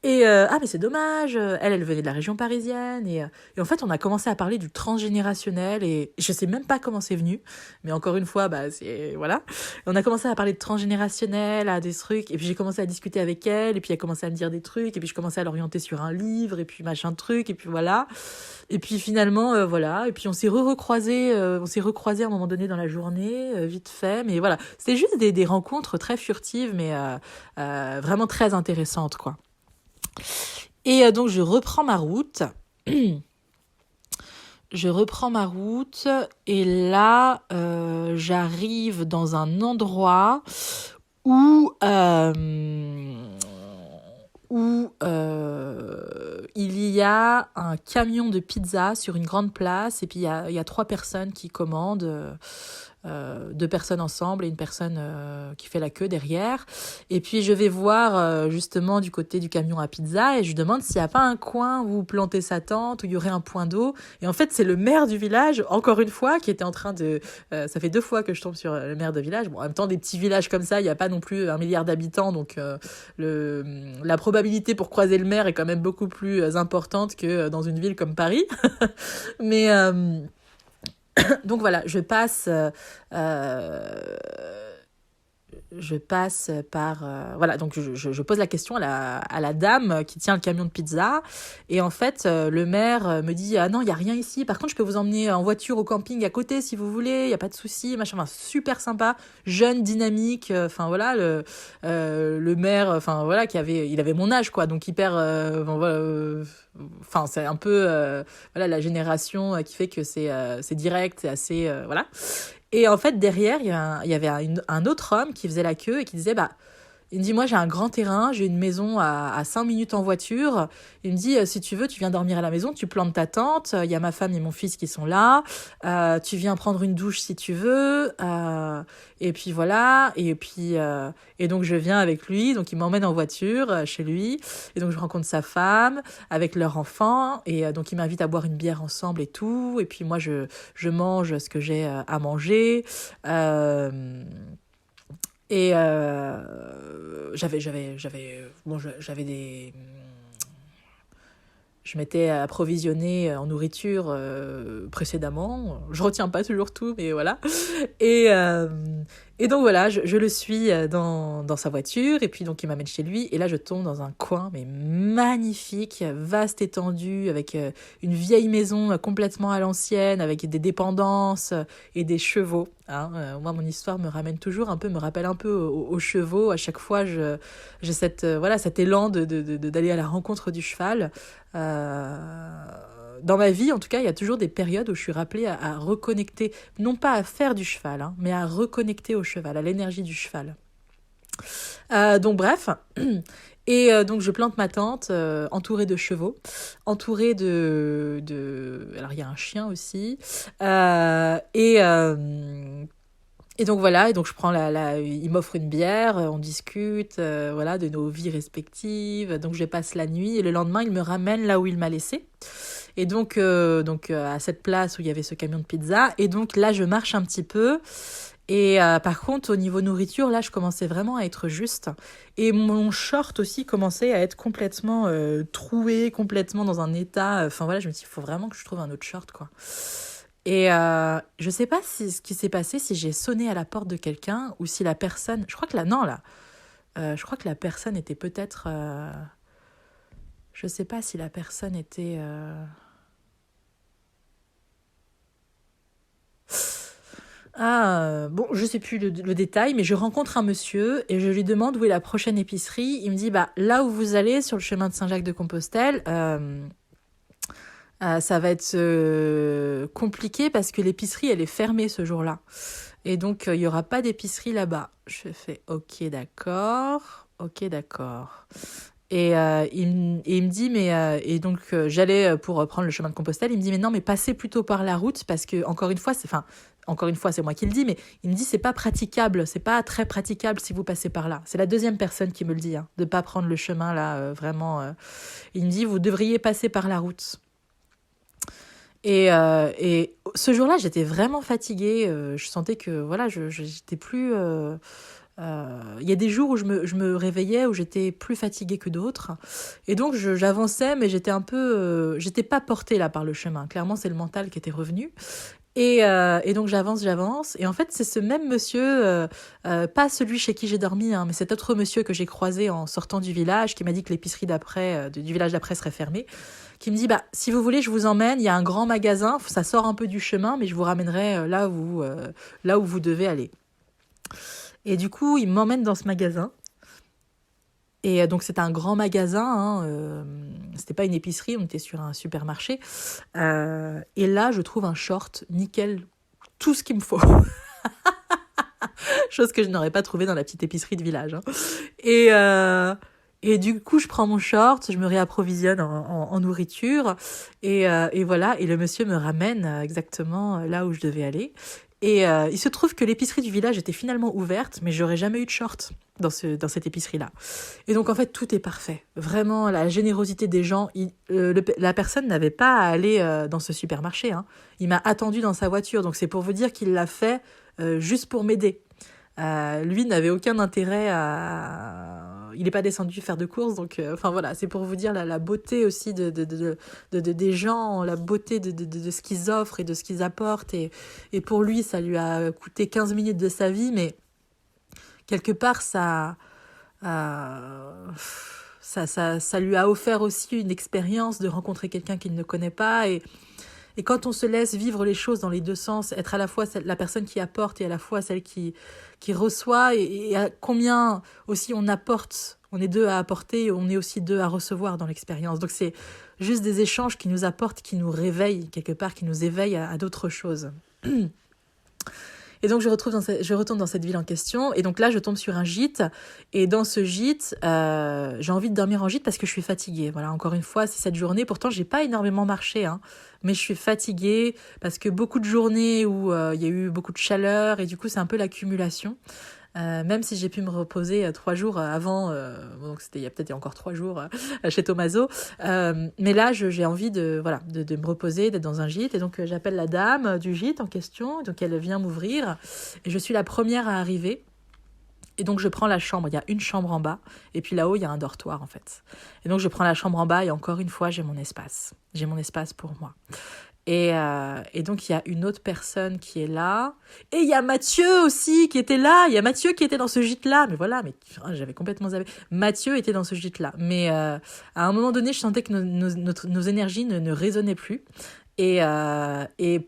Et mais c'est dommage, elle venait de la région parisienne, et en fait on a commencé à parler du transgénérationnel, et je sais même pas comment c'est venu, mais encore une fois, c'est, voilà. On a commencé à parler de transgénérationnel, à des trucs, et puis j'ai commencé à discuter avec elle, et puis elle a commencé à me dire des trucs, et puis je commençais à l'orienter sur un livre, et puis machin truc, et puis voilà. Et puis finalement, voilà, et puis on s'est recroisés à un moment donné dans la journée, vite fait, mais voilà. C'était juste des rencontres très furtives, mais vraiment très intéressantes, quoi. Et donc je reprends ma route. Et là, j'arrive dans un endroit où il y a un camion de pizza sur une grande place, et puis il y a 3 personnes qui commandent. 2 personnes ensemble et une personne qui fait la queue derrière. Et puis je vais voir justement du côté du camion à pizza, et je demande s'il n'y a pas un coin où planter sa tente, où il y aurait un point d'eau. Et en fait, c'est le maire du village, encore une fois, qui était en train de... ça fait 2 fois que je tombe sur le maire de village. Bon, en même temps, des petits villages comme ça, il n'y a pas non plus 1 milliard d'habitants, donc la probabilité pour croiser le maire est quand même beaucoup plus importante que dans une ville comme Paris. Mais... donc voilà, je passe par... voilà, donc je pose la question à la dame qui tient le camion de pizza. Et en fait, le maire me dit « Ah non, il n'y a rien ici. Par contre, je peux vous emmener en voiture au camping à côté si vous voulez. Il n'y a pas de souci. » Machin, enfin, super sympa, jeune, dynamique. Enfin, voilà, le maire, enfin, voilà, il avait mon âge, quoi. Donc, hyper... enfin, c'est un peu voilà, la génération qui fait que c'est direct, c'est assez... voilà. Et en fait, derrière, il y avait un autre homme qui faisait la queue et qui disait, il me dit, moi j'ai un grand terrain, j'ai une maison à 5 minutes en voiture. Il me dit, si tu veux, tu viens dormir à la maison, tu plantes ta tente, il y a ma femme et mon fils qui sont là, tu viens prendre une douche si tu veux, et puis voilà, et donc je viens avec lui, donc il m'emmène en voiture chez lui, et donc je rencontre sa femme avec leur enfant, et donc il m'invite à boire une bière ensemble et tout, et puis moi je mange ce que j'ai à manger, et j'avais des... Je m'étais approvisionnée en nourriture précédemment. Je retiens pas toujours tout, mais voilà. Et, euh, et donc voilà, je le suis dans sa voiture, et puis donc il m'amène chez lui, et là je tombe dans un coin mais magnifique, vaste étendue, avec une vieille maison complètement à l'ancienne, avec des dépendances et des chevaux. Hein. Moi, mon histoire me rappelle un peu aux chevaux. À chaque fois, j'ai cet élan d'aller à la rencontre du cheval. Dans ma vie, en tout cas, il y a toujours des périodes où je suis rappelée à reconnecter, non pas à faire du cheval, hein, mais à reconnecter au cheval, à l'énergie du cheval. Donc bref, et donc je plante ma tente entourée de chevaux, entourée alors il y a un chien aussi, et donc voilà, et donc je prends il m'offre une bière, on discute, voilà, de nos vies respectives. Donc je passe la nuit, et le lendemain il me ramène là où il m'a laissé. Et donc à cette place où il y avait ce camion de pizza. Et donc là je marche un petit peu. Et par contre, au niveau nourriture, là, je commençais vraiment à être juste. Et mon short aussi commençait à être complètement troué, complètement dans un état... Enfin voilà, je me dis, il faut vraiment que je trouve un autre short, quoi. Et je sais pas si ce qui s'est passé, si j'ai sonné à la porte de quelqu'un ou si la personne, je crois que je crois que la personne était peut-être, je sais pas si la personne était, bon, je sais plus le détail, mais je rencontre un monsieur et je lui demande où est la prochaine épicerie. Il me dit, bah, là où vous allez, sur le chemin de Saint-Jacques-de-Compostelle, ça va être compliqué parce que l'épicerie, elle est fermée ce jour-là. Et donc, il n'y aura pas d'épicerie là-bas. Je fais, ok, d'accord, ok, d'accord. Et il me dit, mais et donc j'allais pour prendre le chemin de Compostelle. Il me dit, mais non, mais passez plutôt par la route parce que encore une fois, c'est moi qui le dis, mais il me dit, c'est pas praticable, c'est pas très praticable si vous passez par là. C'est la deuxième personne qui me le dit, hein, de pas prendre le chemin là, vraiment. Il me dit, vous devriez passer par la route. Et ce jour-là, j'étais vraiment fatiguée. Je sentais que voilà, j'étais plus. Il y a des jours où je me réveillais, où j'étais plus fatiguée que d'autres. Et donc j'avançais, mais j'étais un peu. J'étais pas portée là par le chemin. Clairement, c'est le mental qui était revenu. Et donc j'avance. Et en fait, c'est ce même monsieur, pas celui chez qui j'ai dormi, hein, mais cet autre monsieur que j'ai croisé en sortant du village, qui m'a dit que l'épicerie d'après, du village d'après serait fermée, qui me dit, bah, si vous voulez, je vous emmène, il y a un grand magasin, ça sort un peu du chemin, mais je vous ramènerai là où vous devez aller. Et du coup, il m'emmène dans ce magasin. Et donc, c'était un grand magasin, hein, c'était pas une épicerie, on était sur un supermarché. Et là, je trouve un short, nickel, tout ce qu'il me faut. Chose que je n'aurais pas trouvé dans la petite épicerie de village. Hein. Et, euh, et du coup, je prends mon short, je me réapprovisionne en nourriture. Et voilà, et le monsieur me ramène exactement là où je devais aller. Et il se trouve que l'épicerie du village était finalement ouverte, mais j'aurais jamais eu de short dans cette épicerie-là. Et donc, en fait, tout est parfait. Vraiment, la générosité des gens. La personne n'avait pas à aller dans ce supermarché. Hein. Il m'a attendu dans sa voiture. Donc, c'est pour vous dire qu'il l'a fait juste pour m'aider. Lui n'avait aucun intérêt à... Il n'est pas descendu faire de courses, donc enfin voilà, c'est pour vous dire la beauté aussi des gens, la beauté de ce qu'ils offrent et de ce qu'ils apportent. Et pour lui, ça lui a coûté 15 minutes de sa vie, mais quelque part, euh, ça lui a offert aussi une expérience de rencontrer quelqu'un qu'il ne connaît pas. Et quand on se laisse vivre les choses dans les deux sens, être à la fois la personne qui apporte et à la fois celle qui reçoit, et à combien aussi on apporte, on est deux à apporter, on est aussi deux à recevoir dans l'expérience. Donc c'est juste des échanges qui nous apportent, qui nous réveillent quelque part, qui nous éveillent à d'autres choses. Et donc je retourne dans cette ville en question, et donc là je tombe sur un gîte, et dans ce gîte, j'ai envie de dormir en gîte parce que je suis fatiguée. Voilà, encore une fois, c'est cette journée, pourtant j'ai pas énormément marché, hein, mais je suis fatiguée parce que beaucoup de journées où il y a eu beaucoup de chaleur, et du coup c'est un peu l'accumulation. Même si j'ai pu me reposer 3 jours avant, donc c'était il y a encore 3 jours chez Tommaso, mais là j'ai envie de me reposer, d'être dans un gîte, et donc j'appelle la dame du gîte en question, donc elle vient m'ouvrir, et je suis la première à arriver. Et donc je prends la chambre, il y a une chambre en bas, et puis là-haut il y a un dortoir en fait. Et donc je prends la chambre en bas, et encore une fois j'ai mon espace pour moi. Et donc, il y a une autre personne qui est là. Et il y a Mathieu aussi qui était là. Il y a Mathieu qui était dans ce gîte-là. Mais voilà, mais j'avais complètement zappé. Mathieu était dans ce gîte-là. Mais à un moment donné, je sentais que nos énergies ne résonnaient plus. Et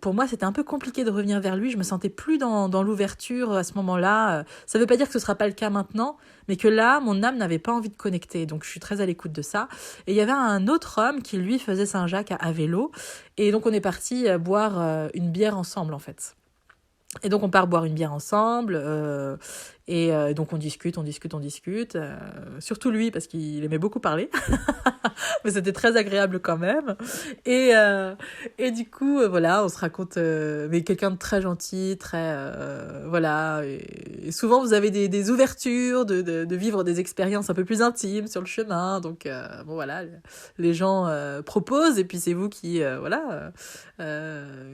pour moi, c'était un peu compliqué de revenir vers lui. Je me sentais plus dans l'ouverture à ce moment-là. Ça veut pas dire que ce sera pas le cas maintenant, mais que là, mon âme n'avait pas envie de connecter. Donc, je suis très à l'écoute de ça. Et il y avait un autre homme qui, lui, faisait Saint-Jacques à vélo. Et donc, on est parti boire une bière ensemble, en fait. Et donc on part boire une bière ensemble, donc on discute, surtout lui parce qu'il aimait beaucoup parler, mais c'était très agréable quand même. Et du coup, voilà, on se raconte, mais quelqu'un de très gentil, très, voilà, et souvent vous avez des ouvertures, de vivre des expériences un peu plus intimes sur le chemin, donc bon voilà, les gens proposent, et puis c'est vous qui,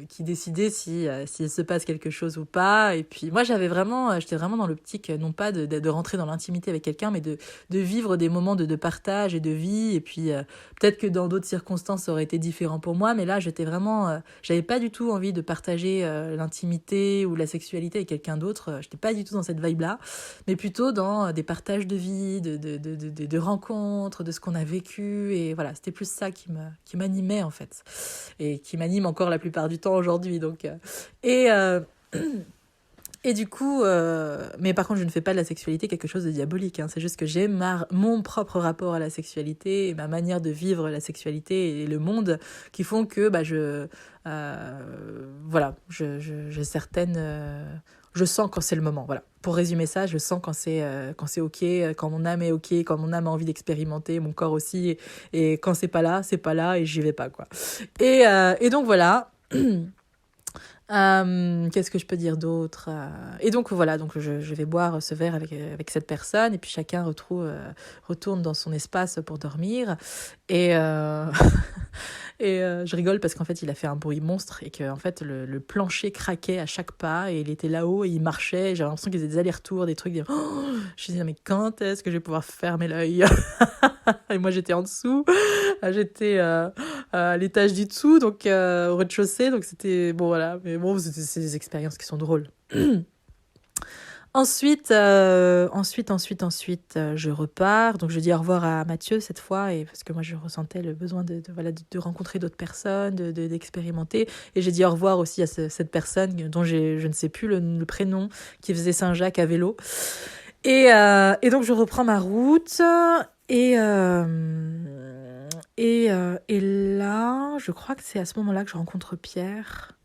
qui décidez s'il se passe quelque chose ou pas. Et puis moi j'étais vraiment dans l'optique diabolique, non pas de rentrer dans l'intimité avec quelqu'un, mais de vivre des moments de partage et de vie. Et puis peut-être que dans d'autres circonstances, ça aurait été différent pour moi, mais là, j'étais vraiment, j'avais pas du tout envie de partager l'intimité ou la sexualité avec quelqu'un d'autre. J'étais pas du tout dans cette vibe-là, mais plutôt dans des partages de vie, de rencontres, de ce qu'on a vécu. Et voilà, c'était plus ça qui m'animait en fait, et qui m'anime encore la plupart du temps aujourd'hui. Donc, et et du coup, mais par contre, je ne fais pas de la sexualité quelque chose de diabolique. Hein. C'est juste que j'ai mon propre rapport à la sexualité, et ma manière de vivre la sexualité et le monde qui font que voilà, j'ai certaines... je sens quand c'est le moment, voilà. Pour résumer ça, je sens quand c'est OK, quand mon âme est OK, quand mon âme a envie d'expérimenter, mon corps aussi, et quand c'est pas là, et j'y vais pas, quoi. Et donc, voilà. Qu'est-ce que je peux dire d'autre? Et donc voilà, donc je vais boire ce verre avec cette personne, et puis chacun retourne dans son espace pour dormir. Et, je rigole parce qu'en fait il a fait un bruit monstre, et que en fait le plancher craquait à chaque pas, et il était là-haut et il marchait, et j'avais l'impression qu'il faisait des allers-retours, des trucs, je me disais mais quand est-ce que je vais pouvoir fermer l'œil? Et moi j'étais en dessous, j'étais à l'étage du dessous, donc au rez-de-chaussée, donc c'était bon, voilà, mais bon, c'est des expériences qui sont drôles. Ensuite, je repars. Donc, je dis au revoir à Mathieu cette fois, et parce que moi, je ressentais le besoin de rencontrer d'autres personnes, d'expérimenter. Et j'ai dit au revoir aussi à cette personne dont je ne sais plus le prénom, qui faisait Saint-Jacques à vélo. Et donc, je reprends ma route. Et là, je crois que c'est à ce moment-là que je rencontre Pierre.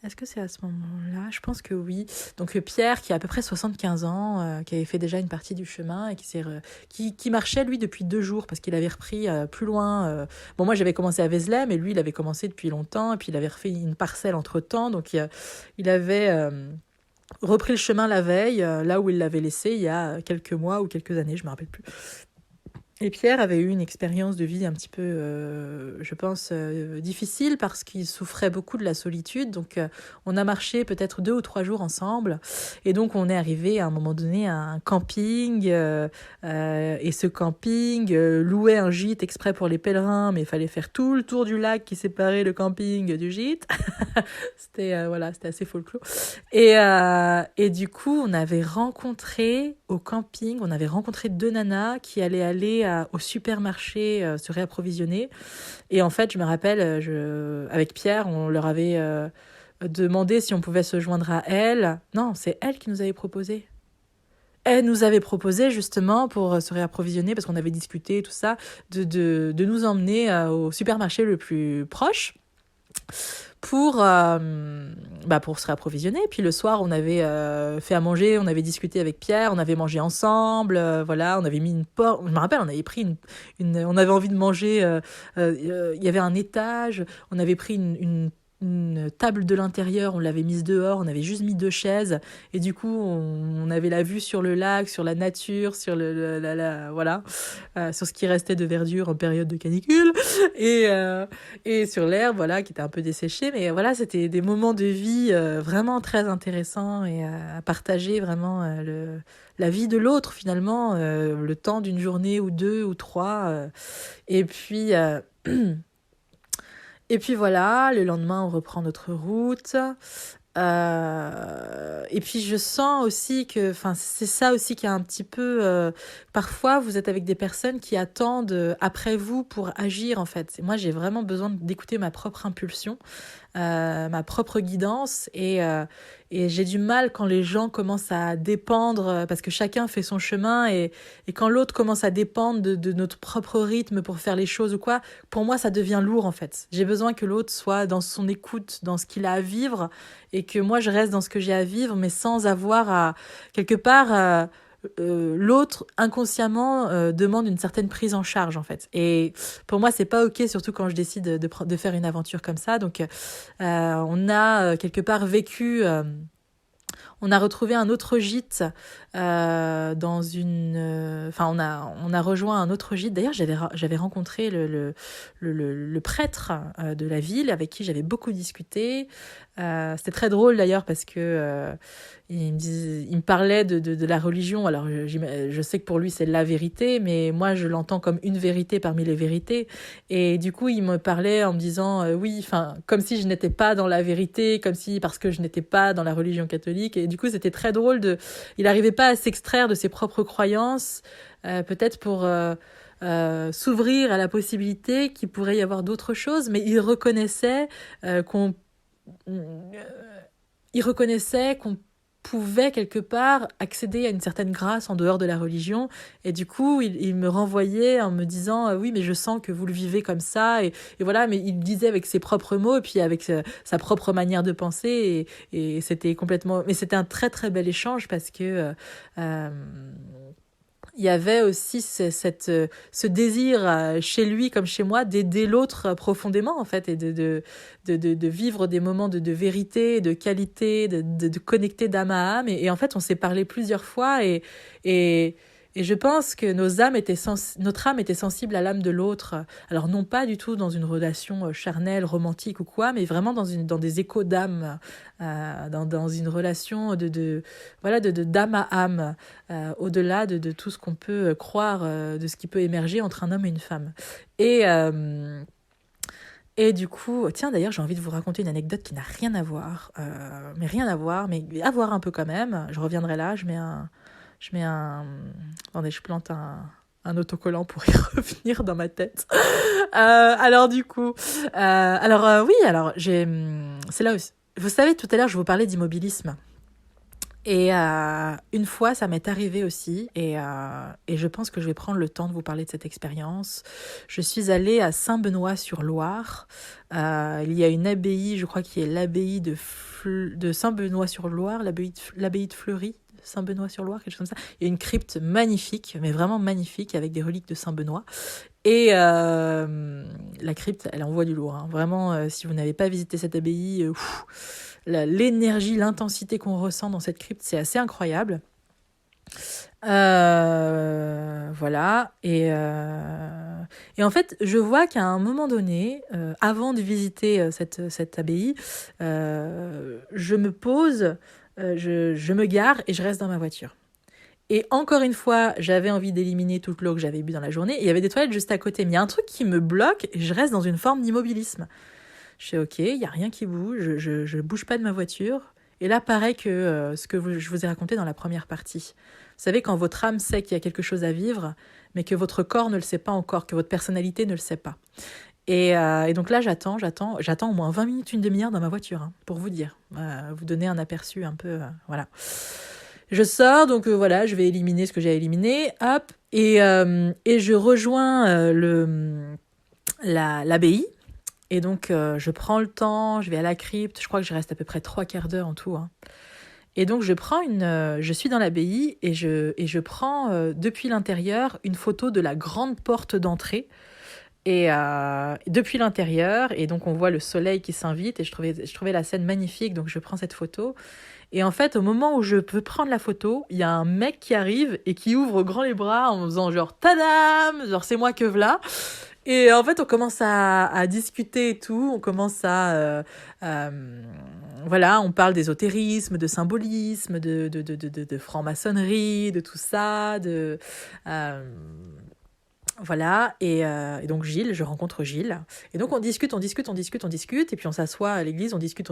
Est-ce que c'est à ce moment-là? Je pense que oui. Donc Pierre, qui a à peu près 75 ans, qui avait fait déjà une partie du chemin, et qui marchait, lui, depuis 2 jours, parce qu'il avait repris plus loin. Bon, moi, j'avais commencé à Vézelay, mais lui, il avait commencé depuis longtemps, et puis il avait refait une parcelle entre-temps. Donc il avait repris le chemin la veille, là où il l'avait laissé il y a quelques mois ou quelques années, je ne me rappelle plus. Et Pierre avait eu une expérience de vie un petit peu, je pense, difficile, parce qu'il souffrait beaucoup de la solitude. Donc, on a marché peut-être 2 ou 3 jours ensemble. Et donc, on est arrivé à un moment donné à un camping. Et ce camping louait un gîte exprès pour les pèlerins, mais il fallait faire tout le tour du lac qui séparait le camping du gîte. C'était voilà, c'était assez folklore. Et du coup, on avait rencontré au camping, on avait rencontré 2 nanas qui allaient aller au supermarché se réapprovisionner. Et en fait, je me rappelle, avec Pierre, on leur avait demandé si on pouvait se joindre à elle. Non, c'est elle qui nous avait proposé. Elle nous avait proposé, justement, pour se réapprovisionner, parce qu'on avait discuté, tout ça, de nous emmener au supermarché le plus proche pour se réapprovisionner. Puis le soir, on avait fait à manger, on avait discuté avec Pierre, on avait mangé ensemble, voilà, on avait mis une porte. Je me rappelle, on avait pris on avait envie de manger, il y avait un étage, on avait pris une table de l'intérieur, on l'avait mise dehors, on avait juste mis 2 chaises, et du coup on avait la vue sur le lac, sur la nature, sur voilà, sur ce qui restait de verdure en période de canicule, et sur l'herbe, voilà, qui était un peu desséchée. Mais voilà, c'était des moments de vie vraiment très intéressants, et à partager vraiment la vie de l'autre, finalement, le temps d'une journée ou 2 ou 3, et puis et puis voilà, le lendemain, on reprend notre route. Et puis je sens aussi que, enfin, c'est ça aussi qui est un petit peu... parfois, vous êtes avec des personnes qui attendent après vous pour agir, en fait. Et moi, j'ai vraiment besoin d'écouter ma propre impulsion, ma propre guidance, et j'ai du mal quand les gens commencent à dépendre, parce que chacun fait son chemin, et quand l'autre commence à dépendre de notre propre rythme pour faire les choses ou quoi, pour moi ça devient lourd, en fait. J'ai besoin que l'autre soit dans son écoute, dans ce qu'il a à vivre, et que moi je reste dans ce que j'ai à vivre, mais sans avoir à, quelque part... l'autre inconsciemment demande une certaine prise en charge, en fait, et pour moi c'est pas ok, surtout quand je décide de faire une aventure comme ça. Donc on a quelque part vécu on a retrouvé un autre gîte on a rejoint un autre gîte. D'ailleurs, j'avais rencontré le prêtre de la ville avec qui j'avais beaucoup discuté. C'était très drôle d'ailleurs parce que il me parlait de la religion. Alors, je sais que pour lui, c'est la vérité, mais moi, je l'entends comme une vérité parmi les vérités. Et du coup, il me parlait en me disant, comme si je n'étais pas dans la vérité, parce que je n'étais pas dans la religion catholique. Et du coup, c'était très drôle il n'arrivait pas à s'extraire de ses propres croyances, peut-être pour s'ouvrir à la possibilité qu'il pourrait y avoir d'autres choses, mais il reconnaissait qu'on pouvait quelque part accéder à une certaine grâce en dehors de la religion, et du coup il me renvoyait en me disant oui, mais je sens que vous le vivez comme ça, et voilà, mais il le disait avec ses propres mots et puis avec sa propre manière de penser, et c'était un très très bel échange parce que il y avait aussi ce désir chez lui comme chez moi d'aider l'autre profondément en fait, et de vivre des moments de vérité, de qualité, de connecter d'âme à âme, et en fait on s'est parlé plusieurs fois, et je pense que notre âme était sensible à l'âme de l'autre. Alors non pas du tout dans une relation charnelle, romantique ou quoi, mais vraiment dans des échos d'âme, dans une relation de d'âme à âme, au-delà de tout ce qu'on peut croire, de ce qui peut émerger entre un homme et une femme. Et du coup, tiens, d'ailleurs, j'ai envie de vous raconter une anecdote qui n'a rien à voir, mais à voir un peu quand même. Je reviendrai là, je mets un... Attendez, je plante un autocollant pour y revenir dans ma tête. C'est là aussi. Vous savez, tout à l'heure, je vous parlais d'immobilisme. Et une fois, ça m'est arrivé aussi, et je pense que je vais prendre le temps de vous parler de cette expérience. Je suis allée à Saint-Benoît-sur-Loire. Il y a une abbaye, je crois, qui est l'abbaye de Saint-Benoît-sur-Loire, l'abbaye de Fleury, Saint-Benoît-sur-Loire, quelque chose comme ça. Il y a une crypte magnifique, mais vraiment magnifique, avec des reliques de Saint-Benoît. Et la crypte, elle envoie du lourd, hein. Vraiment, si vous n'avez pas visité cette abbaye, l'énergie, l'intensité qu'on ressent dans cette crypte, c'est assez incroyable. Voilà. Et en fait, je vois qu'à un moment donné, avant de visiter cette abbaye, je me pose, je me gare et je reste dans ma voiture. Et encore une fois, j'avais envie d'éliminer toute l'eau que j'avais bu dans la journée. Et il y avait des toilettes juste à côté. Mais il y a un truc qui me bloque et je reste dans une forme d'immobilisme. Je fais OK, il n'y a rien qui bouge. Je ne bouge pas de ma voiture. Et là, pareil que ce que je vous ai raconté dans la première partie. Vous savez, quand votre âme sait qu'il y a quelque chose à vivre, mais que votre corps ne le sait pas encore, que votre personnalité ne le sait pas. Et donc là, j'attends au moins 20 minutes, une demi-heure dans ma voiture, hein, pour vous dire. Vous donner un aperçu un peu, voilà. Je sors, donc voilà, je vais éliminer ce que j'ai éliminé, hop, et je rejoins l'abbaye, et donc je prends le temps, je vais à la crypte, je crois que je reste à peu près 3 quarts d'heure en tout, hein. Et donc je suis dans l'abbaye, et je prends depuis l'intérieur une photo de la grande porte d'entrée, et depuis l'intérieur, et donc on voit le soleil qui s'invite, et je trouvais la scène magnifique, donc je prends cette photo. Et en fait, au moment où je peux prendre la photo, il y a un mec qui arrive et qui ouvre grand les bras en faisant genre « Tadam !» Genre « C'est moi que v'là !» Et en fait, on commence à discuter et tout. On commence voilà, on parle d'ésotérisme, de symbolisme, de franc-maçonnerie, de tout ça, voilà, et donc je rencontre Gilles, et donc on discute, et puis on s'assoit à l'église, on discute.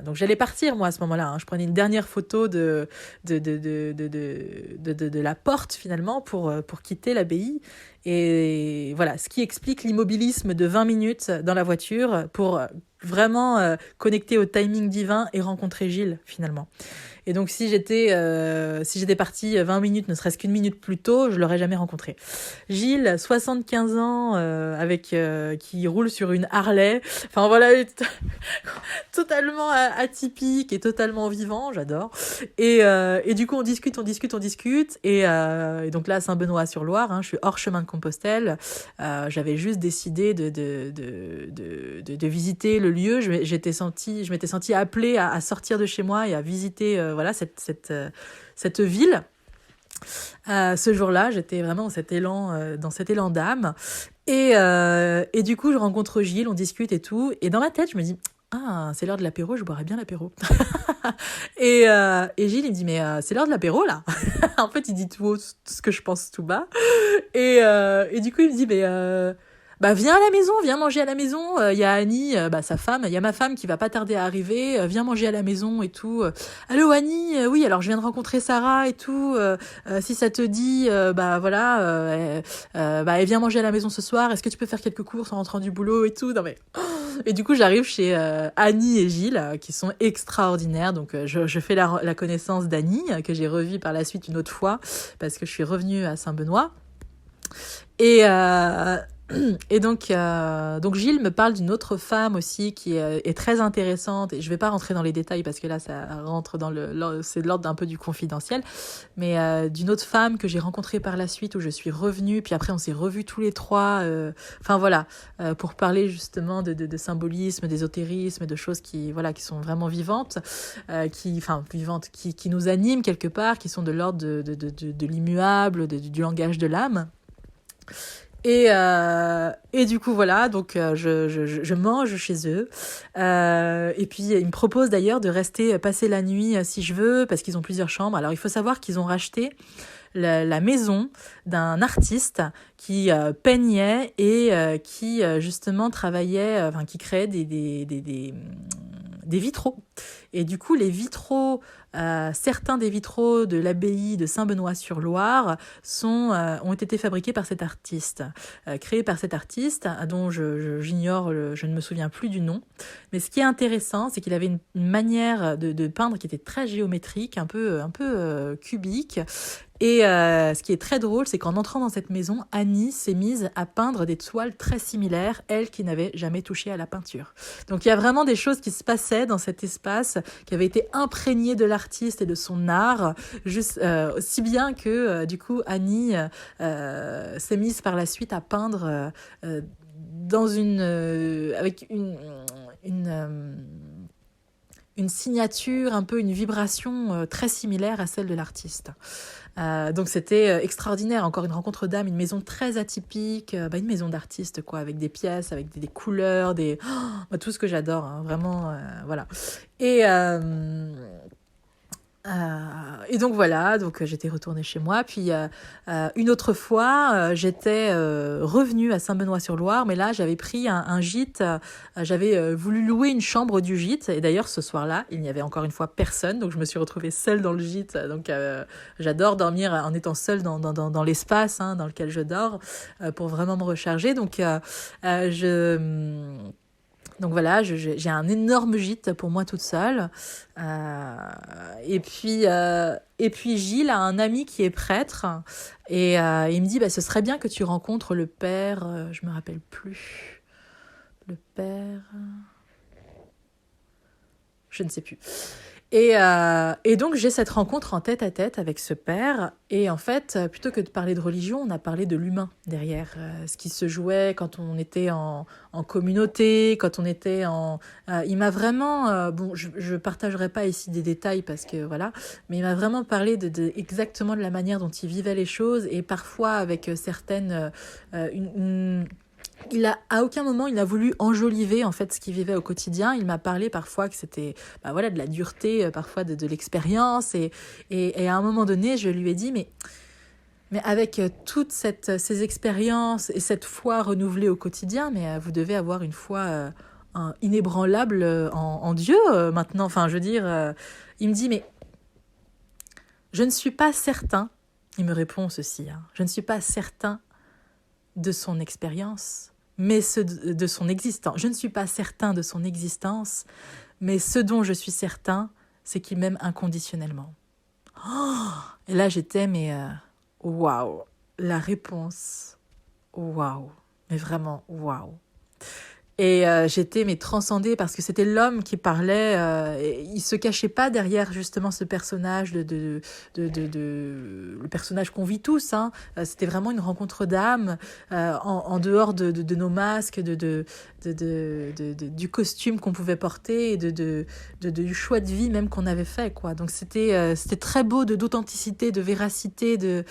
Donc j'allais partir moi à ce moment-là, hein. Je prenais une dernière photo de la porte finalement pour quitter l'abbaye, et voilà, ce qui explique l'immobilisme de 20 minutes dans la voiture pour vraiment connecter au timing divin et rencontrer Gilles finalement. Et donc, si j'étais partie 20 minutes, ne serait-ce qu'une minute plus tôt, je l'aurais jamais rencontré. Gilles, 75 ans, qui roule sur une Harley. Enfin, voilà, totalement atypique et totalement vivant, j'adore. Et du coup, on discute. Et donc là, à Saint-Benoît-sur-Loire, hein, je suis hors chemin de Compostelle. J'avais juste décidé de visiter le lieu, je m'étais sentie appelée à sortir de chez moi et à visiter voilà cette ville. Ce jour-là, j'étais vraiment dans cet élan d'âme. Et du coup, je rencontre Gilles, on discute et tout. Et dans ma tête, je me dis, ah, c'est l'heure de l'apéro, je boirais bien l'apéro. Et Gilles, il me dit, mais c'est l'heure de l'apéro, là. En fait, il dit tout haut, tout ce que je pense tout bas. Et du coup, il me dit, mais bah viens à la maison, viens manger à la maison. Il y a Annie, sa femme, il y a ma femme qui va pas tarder à arriver. Viens manger à la maison et tout. Allô Annie, oui, alors je viens de rencontrer Sarah et tout. Si ça te dit, bah voilà, elle vient manger à la maison ce soir. Est-ce que tu peux faire quelques courses en rentrant du boulot et tout? Non mais. Et du coup, j'arrive chez Annie et Gilles, qui sont extraordinaires. Donc, je fais la connaissance d'Annie, que j'ai revue par la suite une autre fois, parce que je suis revenue à Saint-Benoît. Et, et donc Gilles me parle d'une autre femme aussi qui est très intéressante. Et je vais pas rentrer dans les détails parce que là, ça rentre dans c'est de l'ordre d'un peu du confidentiel. Mais d'une autre femme que j'ai rencontrée par la suite où je suis revenue. Puis après, on s'est revus tous les trois. Enfin voilà, pour parler justement de symbolisme, d'ésotérisme, de choses qui sont vraiment vivantes, qui nous animent quelque part, qui sont de l'ordre de l'immuable, du langage de l'âme. Et du coup voilà, donc je mange chez eux, et puis ils me proposent d'ailleurs de rester passer la nuit si je veux, parce qu'ils ont plusieurs chambres. Alors il faut savoir qu'ils ont racheté la maison d'un artiste qui peignait et qui justement travaillait, qui créait des vitraux. Et du coup, les vitraux, certains des vitraux de l'abbaye de Saint-Benoît-sur-Loire ont été fabriqués par cet artiste, créés par cet artiste, dont j'ignore, je ne me souviens plus du nom. Mais ce qui est intéressant, c'est qu'il avait une manière de peindre qui était très géométrique, un peu cubique. Et ce qui est très drôle, c'est qu'en entrant dans cette maison, Annie s'est mise à peindre des toiles très similaires, elle qui n'avait jamais touché à la peinture. Donc il y a vraiment des choses qui se passaient dans cet espace, qui avait été imprégné de l'artiste et de son art, si bien que du coup Annie s'est mise par la suite à peindre avec une signature, un peu une vibration très similaire à celle de l'artiste. Donc c'était extraordinaire, encore une rencontre d'âme, une maison très atypique, une maison d'artiste quoi, avec des pièces, avec des couleurs, tout ce que j'adore, hein, vraiment, voilà. Et donc voilà, donc j'étais retournée chez moi. Puis une autre fois, j'étais revenue à Saint-Benoît-sur-Loire, mais là j'avais pris un gîte. J'avais voulu louer une chambre du gîte, et d'ailleurs ce soir-là, il n'y avait encore une fois personne, donc je me suis retrouvée seule dans le gîte. Donc j'adore dormir en étant seule dans l'espace dans lequel je dors, pour vraiment me recharger. Donc donc voilà, j'ai un énorme gîte pour moi toute seule. Et puis Gilles a un ami qui est prêtre. Et il me dit, ce serait bien que tu rencontres le père... je me rappelle plus. Le père... Je ne sais plus. Et donc, j'ai cette rencontre en tête-à-tête avec ce père. Et en fait, plutôt que de parler de religion, on a parlé de l'humain derrière. Ce qui se jouait quand on était en communauté, quand on était il m'a vraiment... je partagerai pas ici des détails parce que voilà, mais il m'a vraiment parlé exactement de la manière dont il vivait les choses, et parfois avec certaines... à aucun moment il a voulu enjoliver en fait ce qu'il vivait au quotidien. Il m'a parlé parfois que c'était de la dureté, parfois de l'expérience, et à un moment donné je lui ai dit mais avec toutes ces expériences et cette foi renouvelée au quotidien, mais vous devez avoir une foi inébranlable en Dieu maintenant. Enfin je veux dire, il me dit mais je ne suis pas certain, il me répond ceci, je ne suis pas certain de son expérience, mais de son existence. Je ne suis pas certain de son existence, mais ce dont je suis certain, c'est qu'il m'aime inconditionnellement. Oh, et là, j'étais, waouh, la réponse, waouh, mais vraiment waouh. Et j'étais mais transcendée parce que c'était l'homme qui parlait. Et il se cachait pas derrière justement ce personnage le personnage qu'on vit tous. Hein. C'était vraiment une rencontre d'âme en dehors de nos masques, du costume qu'on pouvait porter et du choix de vie même qu'on avait fait, quoi. Donc c'était très beau d'authenticité, de véracité, de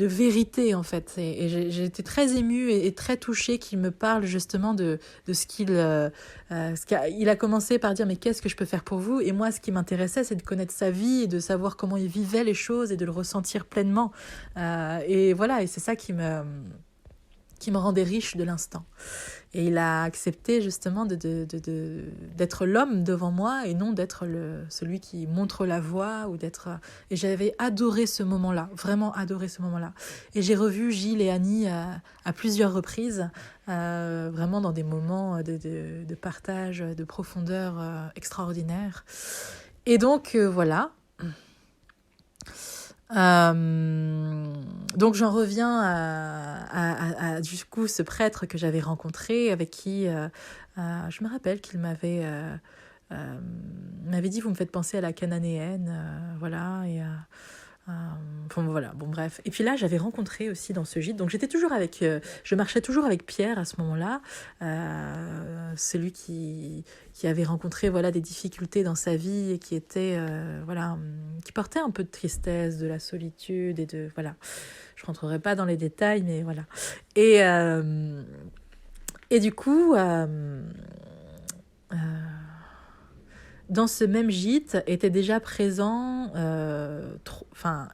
vérité en fait. Et j'ai été très émue et très touchée qu'il me parle justement de ce qu'il il a commencé par dire mais qu'est-ce que je peux faire pour vous, et moi ce qui m'intéressait c'est de connaître sa vie et de savoir comment il vivait les choses et de le ressentir pleinement, et voilà, et c'est ça qui me rendait riche de l'instant. Et il a accepté justement d'être l'homme devant moi et non d'être celui qui montre la voie ou d'être. Et j'avais adoré ce moment-là, vraiment adoré ce moment-là. Et j'ai revu Gilles et Annie à plusieurs reprises, vraiment dans des moments de partage, de profondeur extraordinaire. Et donc voilà. Donc j'en reviens à du coup ce prêtre que j'avais rencontré, avec qui je me rappelle qu'il m'avait dit vous me faites penser à la cananéenne, voilà, et enfin voilà, bon bref. Et puis là j'avais rencontré aussi dans ce gîte, donc j'étais toujours avec je marchais toujours avec Pierre à ce moment-là, celui qui avait rencontré voilà des difficultés dans sa vie et qui était voilà, qui portait un peu de tristesse, de la solitude et de voilà, je rentrerai pas dans les détails mais voilà. Et du coup dans ce même gîte était déjà présent, enfin,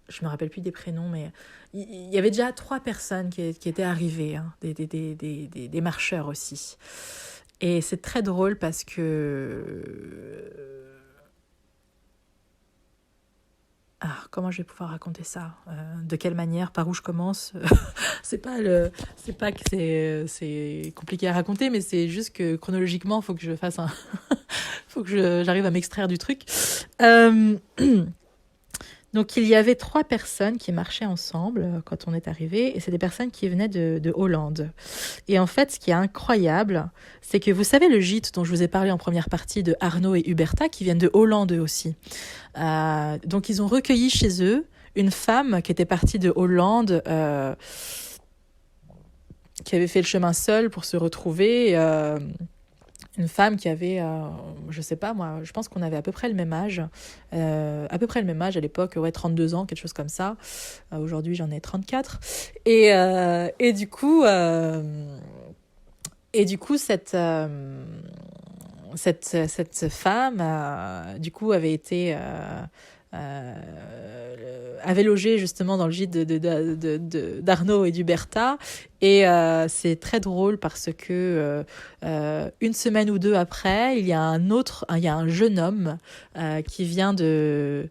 je me rappelle plus des prénoms, mais il y avait déjà 3 personnes qui étaient arrivées, hein, des marcheurs aussi. Et c'est très drôle parce que comment je vais pouvoir raconter ça, de quelle manière, par où je commence. C'est pas que c'est compliqué à raconter, mais c'est juste que chronologiquement, faut que je fasse faut que j'arrive à m'extraire du truc. Donc il y avait 3 personnes qui marchaient ensemble quand on est arrivé, et c'est des personnes qui venaient de Hollande. Et en fait, ce qui est incroyable, c'est que vous savez le gîte dont je vous ai parlé en première partie de Arnaud et Huberta, qui viennent de Hollande eux aussi. Donc ils ont recueilli chez eux une femme qui était partie de Hollande, qui avait fait le chemin seule pour se retrouver. Une femme qui avait, je sais pas moi, je pense qu'on avait à peu près le même âge, à l'époque, ouais, 32 ans, quelque chose comme ça. Aujourd'hui, j'en ai 34. Et du coup, cette femme, du coup, avait logé justement dans le gîte d'Arnaud et d'Huberta. Et c'est très drôle parce que une semaine ou 2 après, il y a un jeune homme qui vient de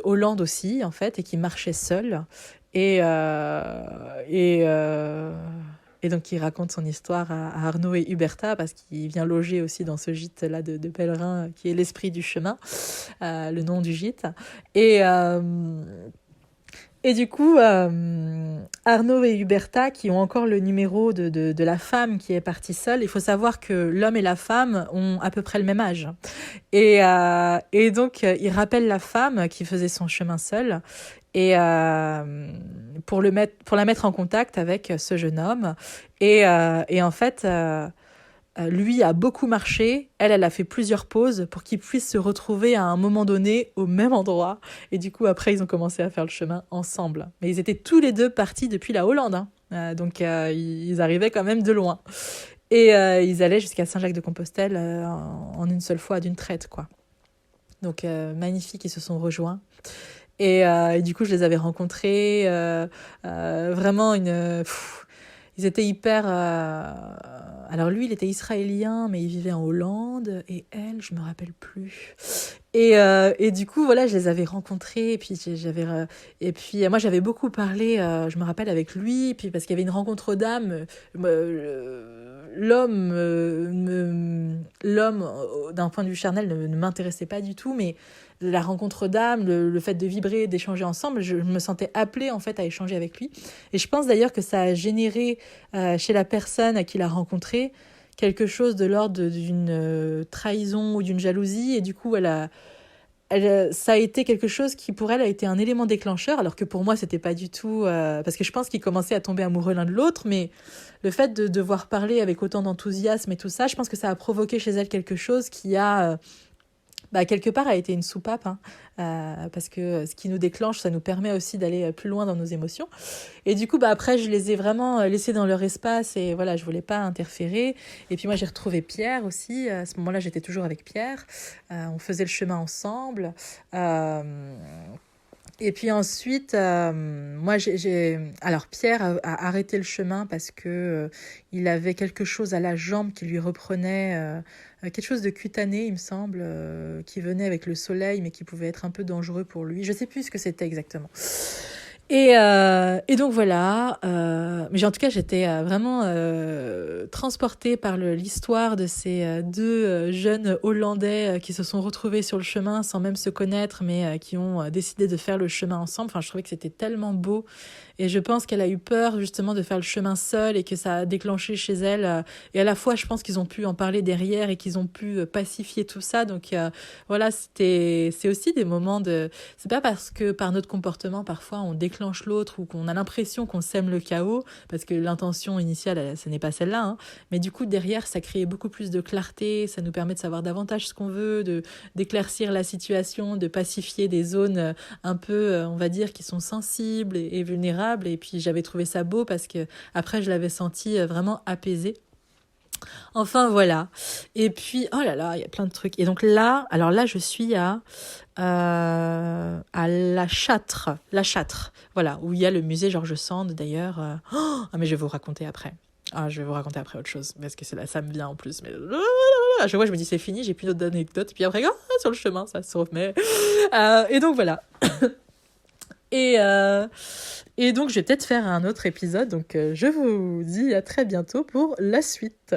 Hollande aussi, en fait, et qui marchait seul. Et donc, il raconte son histoire à Arnaud et Huberta parce qu'il vient loger aussi dans ce gîte-là de pèlerins qui est l'Esprit du chemin, le nom du gîte. Et du coup, Arnaud et Huberta, qui ont encore le numéro de la femme qui est partie seule, il faut savoir que l'homme et la femme ont à peu près le même âge. Et donc, il rappelle la femme qui faisait son chemin seule, et pour la mettre en contact avec ce jeune homme. Et en fait, lui a beaucoup marché, elle a fait plusieurs pauses pour qu'ils puissent se retrouver à un moment donné au même endroit. Et du coup, après, ils ont commencé à faire le chemin ensemble. Mais ils étaient tous les deux partis depuis la Hollande, hein. Donc, ils arrivaient quand même de loin. Et ils allaient jusqu'à Saint-Jacques-de-Compostelle en une seule fois, d'une traite, quoi. Donc, magnifique, ils se sont rejoints. Et du coup, je les avais rencontrés, vraiment ils étaient hyper... alors lui, il était israélien, mais il vivait en Hollande, et elle, je me rappelle plus. Et du coup, voilà, je les avais rencontrés. Et puis moi, j'avais beaucoup parlé, je me rappelle, avec lui. Puis parce qu'il y avait une rencontre d'âme. L'homme, d'un point de vue charnel, ne m'intéressait pas du tout. Mais la rencontre d'âme, le fait de vibrer, d'échanger ensemble, je me sentais appelée en fait à échanger avec lui. Et je pense d'ailleurs que ça a généré chez la personne à qui l'a rencontré quelque chose de l'ordre d'une trahison ou d'une jalousie. Et du coup, ça a été quelque chose qui pour elle a été un élément déclencheur, alors que pour moi c'était pas du tout, parce que je pense qu'ils commençaient à tomber amoureux l'un de l'autre, mais le fait de devoir parler avec autant d'enthousiasme et tout ça, je pense que ça a provoqué chez elle quelque chose qui a quelque part a été une soupape, hein, parce que ce qui nous déclenche, ça nous permet aussi d'aller plus loin dans nos émotions. Et du coup, après, je les ai vraiment laissés dans leur espace et voilà, je voulais pas interférer. Et puis moi, j'ai retrouvé Pierre aussi. À ce moment-là, j'étais toujours avec Pierre. On faisait le chemin ensemble. Et puis ensuite, moi, alors Pierre a arrêté le chemin parce que il avait quelque chose à la jambe qui lui reprenait, quelque chose de cutané, il me semble, qui venait avec le soleil, mais qui pouvait être un peu dangereux pour lui. Je sais plus ce que c'était exactement. Et donc voilà, mais en tout cas j'étais vraiment transportée par l'histoire de ces deux jeunes Hollandais qui se sont retrouvés sur le chemin sans même se connaître, mais qui ont décidé de faire le chemin ensemble. Enfin, je trouvais que c'était tellement beau, et je pense qu'elle a eu peur justement de faire le chemin seule et que ça a déclenché chez elle. Et à la fois, je pense qu'ils ont pu en parler derrière et qu'ils ont pu pacifier tout ça. Donc voilà, c'est aussi des moments de... C'est pas parce que par notre comportement, parfois, on déclenche l'autre ou qu'on a l'impression qu'on sème le chaos, parce que l'intention initiale, ce n'est pas celle-là, hein. Mais du coup, derrière, ça crée beaucoup plus de clarté, ça nous permet de savoir davantage ce qu'on veut, d'éclaircir la situation, de pacifier des zones un peu, on va dire, qui sont sensibles et vulnérables. Et puis, j'avais trouvé ça beau parce que après, je l'avais senti vraiment apaisée. Enfin, voilà. Et puis, oh là là, il y a plein de trucs. Et donc là, alors là, je suis à La Châtre. La Châtre, voilà, où il y a le musée George Sand, d'ailleurs. Ah, mais je vais vous raconter après. Ah, je vais vous raconter après autre chose, parce que c'est là, ça me vient en plus. Mais à chaque fois, je me dis, c'est fini, j'ai plus d'autres anecdotes. Puis après, sur le chemin, ça se remet. Et donc, voilà. Et donc, je vais peut-être faire un autre épisode. Donc, je vous dis à très bientôt pour la suite.